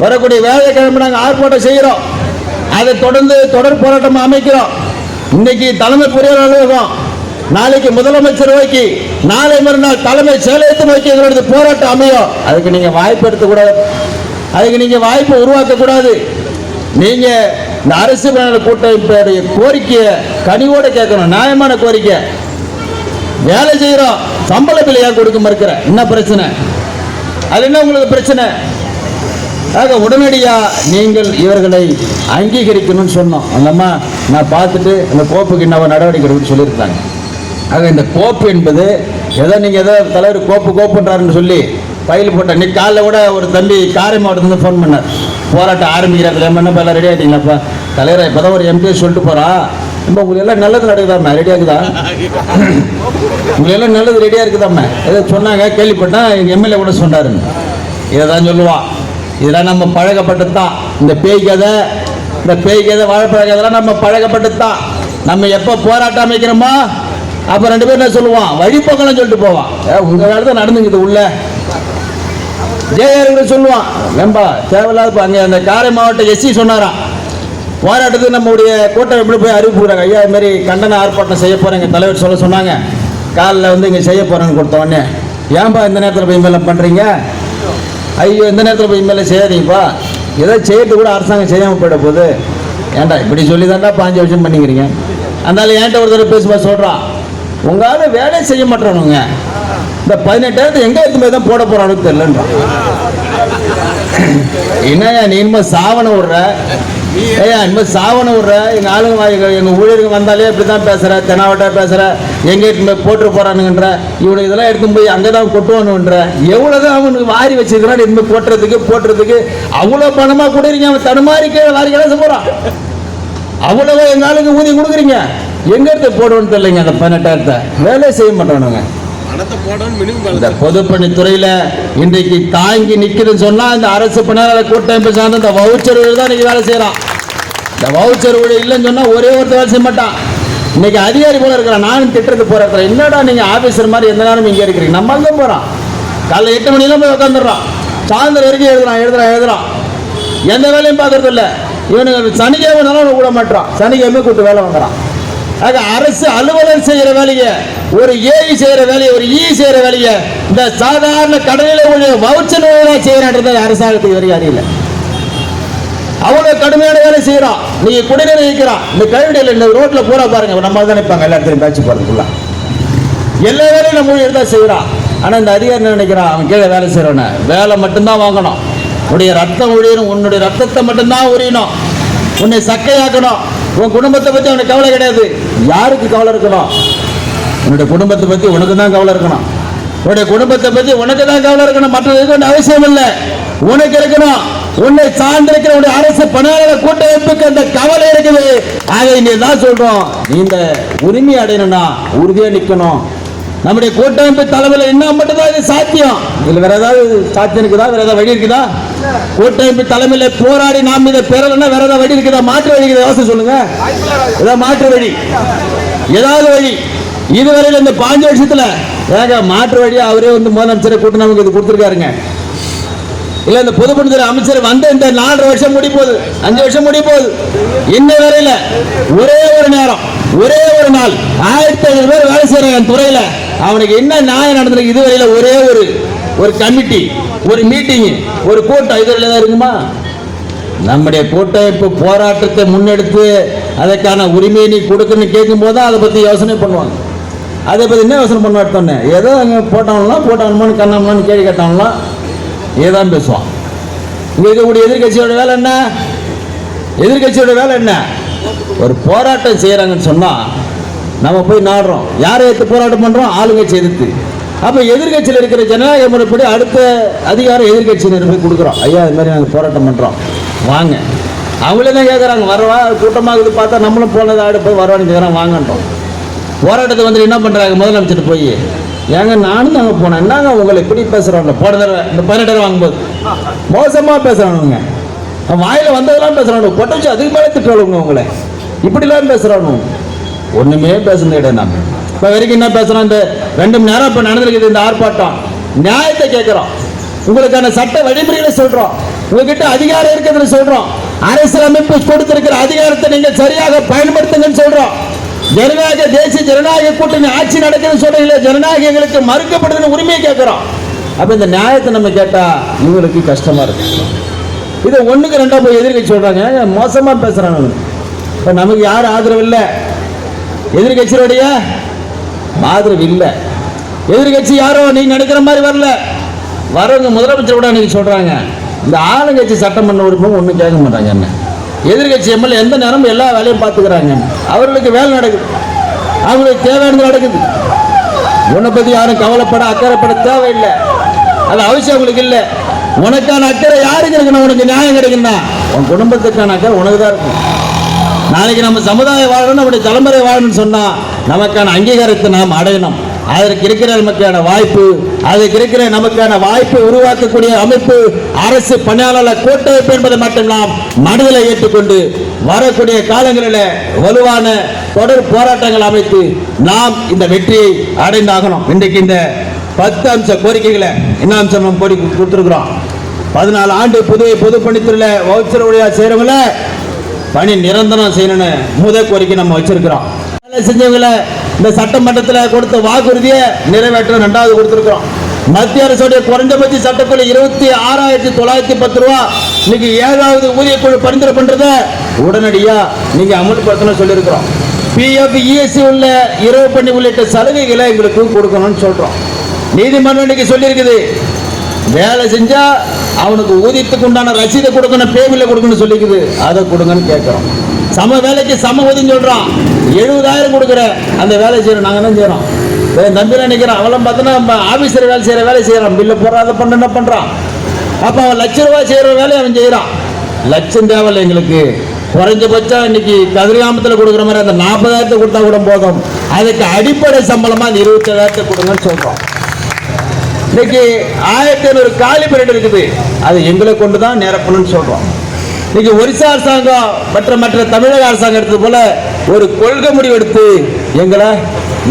வரக்கூடிய வேலைக்கிழமை நாங்கள் ஆர்ப்பாட்டம் செய்கிறோம். அதை தொடர்ந்து தொடர் போராட்டமாக அமைக்கிறோம். இன்னைக்கு தலைமை பொறியாளர் அலுவலகம், நாளைக்கு முதலமைச்சர் நோக்கி, நாளை மறுநாள் தலைமை செயலகத்தை நோக்கி எங்களுடைய போராட்டம் அமையும். அதுக்கு நீங்கள் வாய்ப்பு எடுத்துக்கூடாது, அதுக்கு நீங்கள் வாய்ப்பை உருவாக்கக்கூடாது. நீங்கள் இந்த அரசு கூட்டமைப்புடைய கோரிக்கையை கனிவோடு கேட்கணும். நியாயமான கோரிக்கை. வேலை செய்கிறோம், சம்பள பிள்ளையாக கொடுக்க மறுக்கிற என்ன பிரச்சனை? அது என்ன உங்களுக்கு பிரச்சனை? ஆக உடனடியாக நீங்கள் இவர்களை அங்கீகரிக்கணும்னு சொன்னோம். அந்த அம்மா நான் பார்த்துட்டு அந்த கோப்புக்கு என்ன நடவடிக்கை எடுக்கணும்னு சொல்லியிருக்காங்க. ஆக இந்த கோப்பு என்பது ஏதோ நீங்கள் ஏதோ தலைவர் கோப்புன்றாருன்னு சொல்லி ஃபைல் போட்டேன். இன்னைக்கு காலையில் கூட ஒரு தம்பி காரை மாவட்டத்துலேருந்து ஃபோன் பண்ணார். போராட்டம் ஆரம்பிக்கிறாங்க, என்னப்பா எல்லாம் ரெடி ஆகிட்டீங்களாப்பா? தலைவரை இப்போ தான் ஒரு எம்பி சொல்லிட்டு போகிறான். இப்போ உங்களுக்கு எல்லாம் நல்லது நடக்குதாம்மா? ரெடியாக இருக்குதா? உங்களுக்கு எல்லாம் நல்லது ரெடியாக இருக்குதாம்மா? ஏதோ சொன்னாங்க, கேள்விப்பட்டேன். எங்கள் எம்எல்ஏ கூட சொன்னாருன்னு. இதை தான் சொல்லுவான். இதெல்லாம் நம்ம பழகப்பட்டது தான். இந்த பேய் கதை வாழைப்பழ கதைலாம் நம்ம பழகப்பட்டது தான். நம்ம எப்போ போராட்டம் அமைக்கிறோமோ அப்போ 2 பேரும் என்ன சொல்லுவான், வழிபோக்கெல்லாம் சொல்லிட்டு போவான். உங்கள் வேலை தான் நடந்துக்குது உள்ள. ஜேஆர் கூட சொல்லுவான், வேம்பா தேவையில்லாத அங்கே அந்த காரை மாவட்ட எஸ்சி சொன்னாராம், போராட்டத்துக்கு நம்முடைய கூட்டம் எப்படி போய் அறிவிப்புறாங்க, ஐயா இது மாதிரி கண்டன ஆர்ப்பாட்டம் செய்ய போகிறேன் எங்கள் தலைவர் சொல்ல சொன்னாங்க. காலில் வந்து இங்கே செய்ய போகிறேன்னு கொடுத்தவொடனே, ஏன்பா இந்த நேரத்தில் போய் மேலே பண்ணுறீங்க? ஐயோ இந்த நேரத்தில் போய் மேலே செய்யாதீங்கப்பா, ஏதோ செய்யறது கூட அரசாங்கம் செய்யாமல் போயிட போகுது. ஏன்டா இப்படி சொல்லி தாண்டா 5 வருஷம் பண்ணிக்கிறீங்க. அதனால ஏன்ட்ட ஒரு தடவை பேசுவா சொல்கிறான், உங்களால் வேலையை செய்ய மாட்டேறானுங்க, இந்த 18,000 எங்கே எடுத்து போய் தான் போட போகிறான்னு தெரியலன்றான். என்னையா நீ இனிமேல் சாவனை விடுற, இனிமேல் சாவனை விடுற, எங்கள் ஆளுங்க எங்கள் ஊழியர்கள் வந்தாலே இப்படி தான் பேசுகிற, தெனாவட்டா பேசுகிற, எங்கே எடுத்து போய் போட்டு போகிறானுங்கன்ற, இவனை இதெல்லாம் எடுத்து போய் அங்கே தான் கொட்டுவானுன்ற, எவ்வளோ தான் அவனுக்கு வாரி வச்சுக்கிறான் இனிமேல் போட்டுறதுக்கு அவ்வளோ பணமாக கொடுக்குறீங்க. அவன் தடுமாறி கீழே வாரி கிடச்ச போகிறான். அவ்வளவோ எங்கள் ஆளுங்க ஊதியம் கொடுக்குறீங்க, எங்கே எடுத்து போடுவோன்னு தெரியலைங்க. அந்த 18,000 வேலையை செய்ய மாட்டானுங்க. இந்த பொதுப்பணித்துறையில் இன்றைக்கு தாங்கி நிற்குதுன்னு சொன்னால் இந்த அரசு பணியாளர் கூட்டமைப்பு சார்ந்த இந்த வவுச்சர் ஊழியர் தான் இன்னைக்கு வேலை செய்கிறான். இந்த வவுச்சர் ஊழியர் இல்லைன்னு சொன்னால் ஒரே ஒருத்தர் வேலை செய்ய மாட்டான். இன்னைக்கு அதிகாரி போல இருக்கிறான். நானும் திட்டத்து போகிறேன், என்னடா நீங்கள் ஆஃபீஸர் மாதிரி எந்த நேரம் இங்கே இருக்கிறீங்க? நம்ம அங்கே போகிறோம், காலைல 8 மணிலாம் போய் உட்காந்துடுறோம், சாயந்தரம் வரைக்கும் எழுதுறான். எந்த வேலையும் பார்க்கறது இல்லை. இவனுக்கு சனிக்கிழமை நாளும் கூட மாட்டான், சனிக்கிழமை கூட்டு வேலை வாங்குறான். ஆக அரசு அலுவலர் செய்யற வேலையை, ஒரு ஏஇ செய்யற வேலையை, ஒரு இ செய்யற வேலையை இந்த சாதாரண கடலில் உள்ள வவுச்சர் செய்யறான்றது அரசாங்கத்துக்கு வரைக்கும் அறியல. அவ்வளவு கடுமையான வேலை செய்யறான். நீங்க குடிநீர் வைக்கிறான், இந்த கழிவுடையில இந்த ரோட்ல பூரா பாருங்க, நம்ம தான் நினைப்பாங்க எல்லா இடத்துலையும் பேச்சு போறதுக்குள்ள எல்லா வேலையும் நம்ம தான் செய்யறான். ஆனா இந்த அதிகாரி என்ன நினைக்கிறான், அவன் கீழே வேலை செய்யறவன வேலை மட்டும்தான் வாங்கணும், உன்னுடைய ரத்தம் உரியணும், உன்னுடைய ரத்தத்தை மட்டும்தான் உரியணும், உன்னை சக்கையாக்கணும், உன் குடும்பத்தை பத்தி அவனுக்கு கவலை கிடையாது. யாருக்கு கவலை இருக்கணும்? உன்னுடைய குடும்பத்தை பத்தி உனக்கு தான் கவலை இருக்கணும். உன்னுடைய குடும்பத்தை பத்தி உனக்கு தான் கவலை இருக்கணும், மற்றவர்களுக்கு அவசியம் இல்லை. உனக்கு இருக்கணும். உன்னை சார்ந்திருக்கிற உடைய அரசு பணியாளர் கூட்டமைப்புக்கு அந்த கவலை இருக்குது. ஆக நீ தான் சொல்றோம், நீ இந்த உரிமை அடையணும்னா உறுதியா நிக்கணும். நம்முடைய கூட்டமைப்பு தலைமையில் என்ன மட்டும்தான் இது சாத்தியம். இதுல வேற ஏதாவது சாத்தியம் இருக்குதா? வேற ஏதாவது வழி இருக்குதா? கூட்டமைப்பு தலைமையில் போராடி நாம் இதை பெறலன்னா வேற ஏதாவது வழி இருக்குதா? மாற்று வழி இருக்குதா? யோசனை சொல்லுங்க. ஏதாவது மாற்று வழி, ஏதாவது வழி இதுவரையில் இந்த 5 வருஷத்துல ஏங்க மாற்று வழியா அவரே வந்து முதலமைச்சரை கூட்டு நமக்கு இது கொடுத்துருக்காருங்க. இல்ல இந்த பொதுப்பணித்துறை அமைச்சர் வந்து இந்த 4 வருஷம் முடி போகுது, 5 வருஷம் முடி போகுது, இன்ன வரையில ஒரே ஒரு நேரம், ஒரே ஒரு நாள் 1500 பேர் வேலை செய்யறாங்க துறையில. அவனுக்கு என்ன நியாயம் நடந்திருக்கு? இதுவரையில ஒரே ஒரு கமிட்டி, ஒரு மீட்டிங், ஒரு கூட்டம் இதுவரையில தான் இருக்குமா? நம்முடைய கூட்டமைப்பு போராட்டத்தை முன்னெடுத்து அதற்கான உரிமையை நீ கொடுக்கணும்னு கேட்கும் போது அதை பத்தி யோசனை பண்ணுவாங்க. அதை பத்தி என்ன யோசனை பண்ண எடுத்தோன்னே ஏதோ அங்கே போட்டாங்கன்னு கண்ணாமலான்னு கேள்வி கேட்டாங்களாம், ஏதான் பேசுவான். இங்க இருக்கக்கூடிய எதிர்கட்சியோட வேலை என்ன? எதிர்கட்சியோட வேலை என்ன? ஒரு போராட்டம் செய்யறாங்கன்னு சொன்னா நம்ம போய் நாடுறோம். யாரை எடுத்து போராட்டம் பண்றோம்? ஆளுங்கட்சி எதிர்த்து. அப்ப எதிர்கட்சியில் இருக்கிற ஜனநாயக முறைப்படி அடுத்த அதிகாரம் எதிர்கட்சியினர் போய் கொடுக்குறோம். ஐயா இது மாதிரி நாங்கள் போராட்டம் பண்றோம், வாங்க. அவங்களே தான் கேட்குறாங்க, வரவா கூட்டமாக பார்த்தா நம்மளும் போனது ஆடு போய் வரவான்னு கேட்குறாங்க, வாங்கன்றோம். போராட்டத்தை வந்து என்ன பண்றாங்க? முதலமைச்சர் போய் ஏங்க நானும் தாங்க போனேன், என்னங்க உங்களை இப்படி பேசுறாங்க? போன தடவை இந்த 18 வாங்கும்போது மோசமா பேசுறானுங்க, வாயில வந்ததெல்லாம் பேசுறானு, பொட்டச்சு அதுக்கு மேலே திட்டுவாளுங்க உங்களை, இப்படிலாம் பேசுறானு. ஒண்ணுமே பேசுறது கிடையாது. நாம இப்ப வரைக்கும் என்ன பேசுறோம்? இந்த 2 மணி நேரம் இப்ப நடந்திருக்குது இந்த ஆர்ப்பாட்டம். நியாயத்தை கேட்கிறோம், உங்களுக்கான சட்ட வழிமுறைகளை சொல்றோம், உங்ககிட்ட அதிகாரம் இருக்குதுன்னு சொல்றோம், அரசியலமைப்பு கொடுத்திருக்கிற அதிகாரத்தை நீங்க சரியாக பயன்படுத்துங்கன்னு சொல்றோம். ஜனநாயக தேசிய ஜனநாயக கூட்டணி ஆட்சி நடக்குதுன்னு சொல்றீங்களே, ஜனநாயகங்களுக்கு மறுக்கப்படுதுன்னு உரிமையை கேட்கிறோம். அப்ப இந்த நியாயத்தை நம்ம கேட்டா இவங்களுக்கு கஷ்டமா இருக்கு. இதை 1க்கு 2 போய் எதிர்கட்சி சொல்றாங்க, மோசமா பேசுறாங்க. இப்ப நமக்கு யாரும் ஆதரவு இல்லை, எதிர்கட்சியோடைய ஆதரவு இல்லை. எதிர்கட்சி யாரோ நீங்க நினைக்கிற மாதிரி வரல, வரவங்க முதலமைச்சர் கூட நீங்க சொல்றாங்க. இந்த ஆளுங்கட்சி சட்டமன்ற உறுப்பினர் ஒன்றும் கேட்க மாட்டாங்க. என்ன எதிர்கட்சி எம்எல்ஏ எந்த நேரமும் எல்லா வேலையும் பார்த்துக்கிறாங்க, அவர்களுக்கு வேலை நடக்குது, அவங்களுக்கு தேவையானது நடக்குது. உன்னை பத்தி யாரும் கவலைப்பட அக்கறைப்பட தேவையில்லை, அது அவசியம் உங்களுக்கு இல்லை. உனக்கான அக்கறை யாருக்கு இருக்கணும்? உனக்கு நியாயம் கிடைக்குன்னா உன் குடும்பத்துக்கான அக்கறை உனக்கு தான் இருக்கும். நாளைக்கு நம்ம சமுதாயம் வாழணும், நம்முடைய தலைமுறை வாழணும்னு சொன்னா நமக்கான அங்கீகாரத்தை நாம் அடையணும். அதற்கு இருக்கிற நமக்கான வாய்ப்பு, அதுக்கு இருக்கிற நமக்கான வாய்ப்பை உருவாக்கக்கூடிய அமைப்பு அரசு பணியாளர் கூட்டமைப்பு என்பதை மட்டும் நாம் மனதில் ஏற்றுக்கொண்டு வரக்கூடிய காலங்களில் வலுவான தொடர் போராட்டங்கள் அமைத்து நாம் இந்த வெற்றியை அடைந்தாகணும். இன்றைக்கு இந்த 10 அம்ச கோரிக்கைகளை என்ன அம்சம் நம்ம கோரிக்கை கொடுத்துருக்குறோம். 14 ஆண்டு புதுவை பொதுப்பணித்துறையில வவுச்சர் ஊழியர் செய்யறவங்கள பணி நிரந்தரம் செய்யணும்னு முதல் கோரிக்கை நம்ம வச்சிருக்கிறோம். செஞ்சவங்களை இந்த சட்டமன்றத்தில் கொடுத்த வாக்குறுதியை நிறைவேற்ற 2வது கொடுத்திருக்கிறோம். மத்திய அரசுடைய குறைந்தபட்ச சட்டக்குழு 26,910 ரூபா இன்னைக்கு 7வது ஊதிய குழு பரிந்துரை பண்றத உடனடியா நீங்க அமல்படுத்தணும் சொல்லியிருக்கிறோம். பிஎஃப் இஎஸ்சி உள்ள இரவு பணி உள்ளிட்ட சலுகைகளை எங்களுக்கு கொடுக்கணும்னு சொல்றோம். நீதிமன்றம் இன்னைக்கு சொல்லியிருக்குது, வேலை செஞ்சா அவனுக்கு ஊதியத்துக்கு உண்டான ரசீதை கொடுக்கணும், பேமில கொடுக்கணும்னு சொல்லிக்குது, அதை கொடுங்கன்னு கேட்கிறோம். சம வேலைக்கு சம ஊதியம் சொல்றான், 70,000 கொடுக்குற அந்த வேலை செய்யறோம். நாங்க என்ன செய்யறோம்? தம்பி நினைக்கிறோம், அவெல்லாம் பார்த்தோன்னா ஆபீசர் வேலை செய்யறான், பில்ல போடுற அதை பண்ண என்ன பண்றான். அப்ப அவன் ₹1,00,000 செய்யற வேலையை அவன் செய்யறான். லட்சம் தேவையில்லை எங்களுக்கு, குறைஞ்சபட்சம் இன்னைக்கு கதிரியாமத்தில் கொடுக்குற மாதிரி அந்த 40,000 கொடுத்தா கூட போதும், அதுக்கு அடிப்படை சம்பளமா அந்த 27,000 கொடுங்கன்னு சொல்றோம். இன்னைக்கு 1500 காலி பணியிடம் இருக்குது, அது எங்களை கொண்டுதான் நிரப்பணும்னு சொல்றோம். இன்னைக்கு ஒரிசா அரசாங்கம் மற்ற தமிழக அரசாங்கம் எடுத்தது போல ஒரு கொள்கை முடிவு எடுத்து எங்களை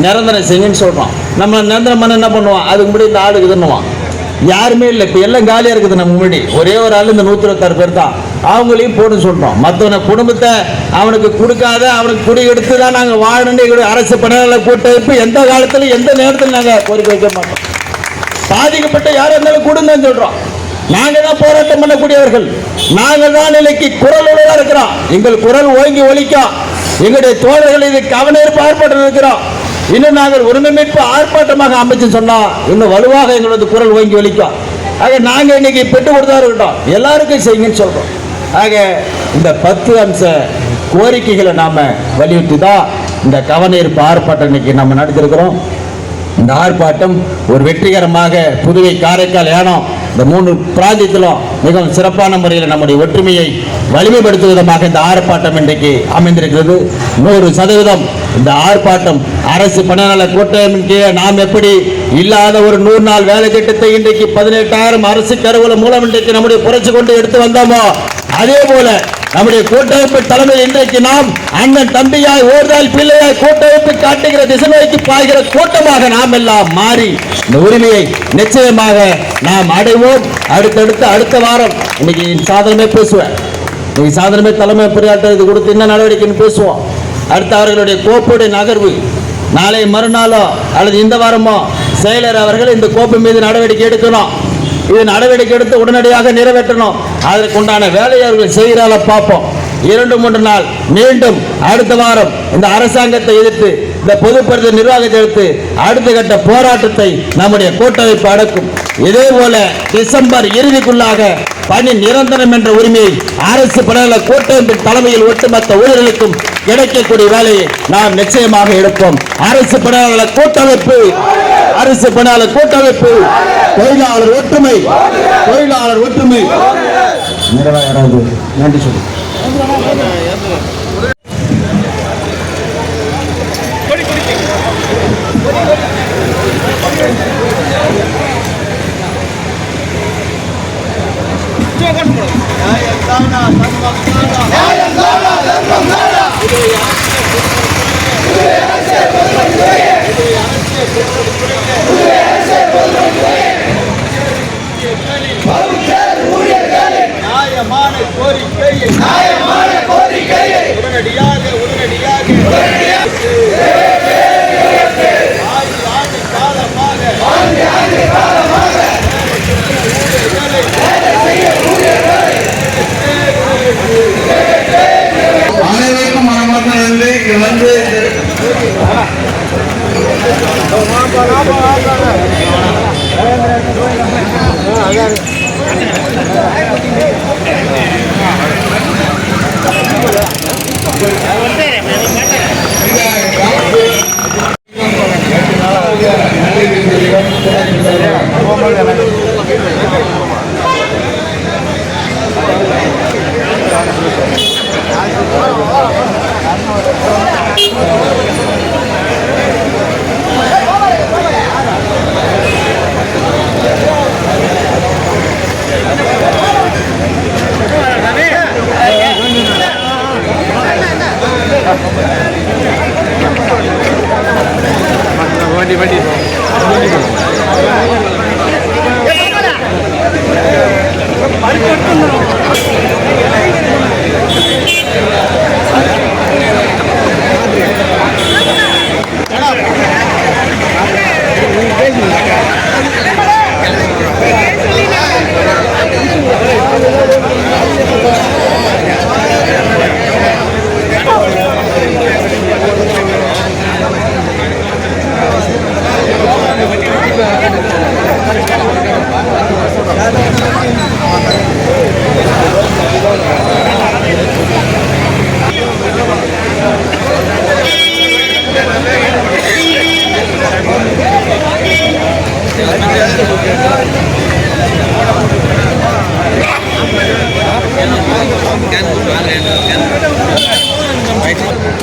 நிரந்தரம் செய்யுங்கன்னு சொல்றோம். நம்ம நிரந்தரம் பண்ண என்ன பண்ணுவோம்? அதுக்கு முன்னாடி இந்த ஆளுக்கு இதுன்னுவான், யாருமே இல்லை. இப்போ எல்லாம் காலியாக இருக்குது. நம்ம முன்னாடி ஒரே ஒரு ஆள் இந்த 126 பேர் தான். அவங்களையும் போட்டு சொல்கிறோம். மற்றவன குடும்பத்தை அவனுக்கு கொடுக்காத, அவனுக்கு குடி எடுத்து தான் நாங்கள் வாழணும். அரசு பணியாளர் கூட்டமைப்பு எந்த காலத்தில் எந்த நேரத்தில் நாங்கள் கோரிக்கை வைக்க மாட்டோம். பாதிக்கப்பட்ட யாரும் இருந்தாலும் கொடுங்கன்னு சொல்கிறோம். நாங்கள் தான் போராட்டம் பண்ணக்கூடியவர்கள். நாங்கள் தான் இன்னைக்கு குரலோட இருக்கிறோம். எங்கள் குரல் ஓங்கி ஒலிக்கும். எங்களுடைய தோழர்கள் இது கவனீர்ப்பு ஆர்ப்பாட்டம் இருக்கிறோம். இன்னும் நாங்கள் உரிமை மீட்பு ஆர்ப்பாட்டமாக அமைச்சு சொன்னா இன்னும் வலுவாக எங்களது குரல் ஓங்கி ஒலிக்கும். ஆக நாங்கள் இன்னைக்கு பெற்று கொடுத்தா இருக்கட்டும், எல்லாருக்கும் செய்யுங்கன்னு சொல்றோம். ஆக இந்த 10 அம்ச கோரிக்கைகளை நாம வலியுறுத்தி தான் இந்த கவனீர்ப்பு ஆர்ப்பாட்டம் இன்னைக்கு நம்ம நடத்திருக்கிறோம். இந்த ஆர்ப்பாட்டம் ஒரு வெற்றிகரமாக புதுவை, காரைக்கால், ஏனம் இந்த 3 பிராந்தியத்திலும் மிகவும் சிறப்பான முறையில் நம்முடைய ஒற்றுமையை வலிமைப்படுத்தும் விதமாக இந்த ஆர்ப்பாட்டம் இன்றைக்கு அமைந்திருக்கிறது. 100% இந்த ஆர்ப்பாட்டம் அரசு பணியாளர் கூட்டமைப்பின் கீழே நாம் எப்படி இல்லாத ஒரு 100 நாள் வேலை திட்டத்தை இன்றைக்கு 18,000 அரசு கருவூலம் மூலம் இன்றைக்கு நம்முடைய புரட்சி கொண்டு எடுத்து வந்தோமோ, அதே போல நம்முடைய கூட்டமைப்பு தலைமை இன்றைக்கு நாம் அண்ணன் தம்பியாய் ஓர்தால் பிள்ளையாய் கூட்டமைப்பு காட்டுகிற திசை நோக்கி பாய்கிற கூட்டமாக நாம் எல்லாம் மாறி இந்த உரிமையை நிச்சயமாக நாம் அடைவோம். அடுத்த வாரம் இன்னைக்கு சாதனமே பேசுவேன். இன்னைக்கு சாதனமே தலைமை பொறியாளர் இது கொடுத்து என்ன நடவடிக்கைன்னு பேசுவோம். அடுத்து அவர்களுடைய கோப்புடைய நகர்வு நாளை மறுநாளோ அல்லது இந்த வாரமோ செயலர் அவர்கள் இந்த கோப்பு மீது நடவடிக்கை எடுக்கணும். இது நடவடிக்கை எடுத்து உடனடியாக நிறைவேற்றணும். அதற்குண்டான வேலையை அவர்கள் செய்கிறால பார்ப்போம். 2-3 நாள் மீண்டும் அடுத்த வாரம் இந்த அரசாங்கத்தை எதிர்த்து இந்த பொதுப்படுத்த நிர்வாகத்தை எடுத்து அடுத்த கட்ட போராட்டத்தை நம்முடைய கூட்டமைப்பு அடக்கும். இதே போல டிசம்பர் இறுதிக்குள்ளாக பணி நிரந்தரம் என்ற உரிமையை அரசு பணியாளர் கூட்டமைப்பின் தலைமையில் ஒட்டுமொத்த ஊழியர்களுக்கும் கிடைக்கக்கூடிய வேலையை நாம் நிச்சயமாக எடுப்போம். அரசு பணியாளர் கூட்டமைப்பு, அரசு பணியாளர் கூட்டமைப்பு, தொழிலாளர் ஒற்றுமை, தொழிலாளர் ஒற்றுமை. நிறைவாக நன்றி சொல்லு. நியாயமான கோரிக்கையை உடனடியாக அனைவருக்கும் மனமார்ந்த நன்றி. இங்க வந்து Right.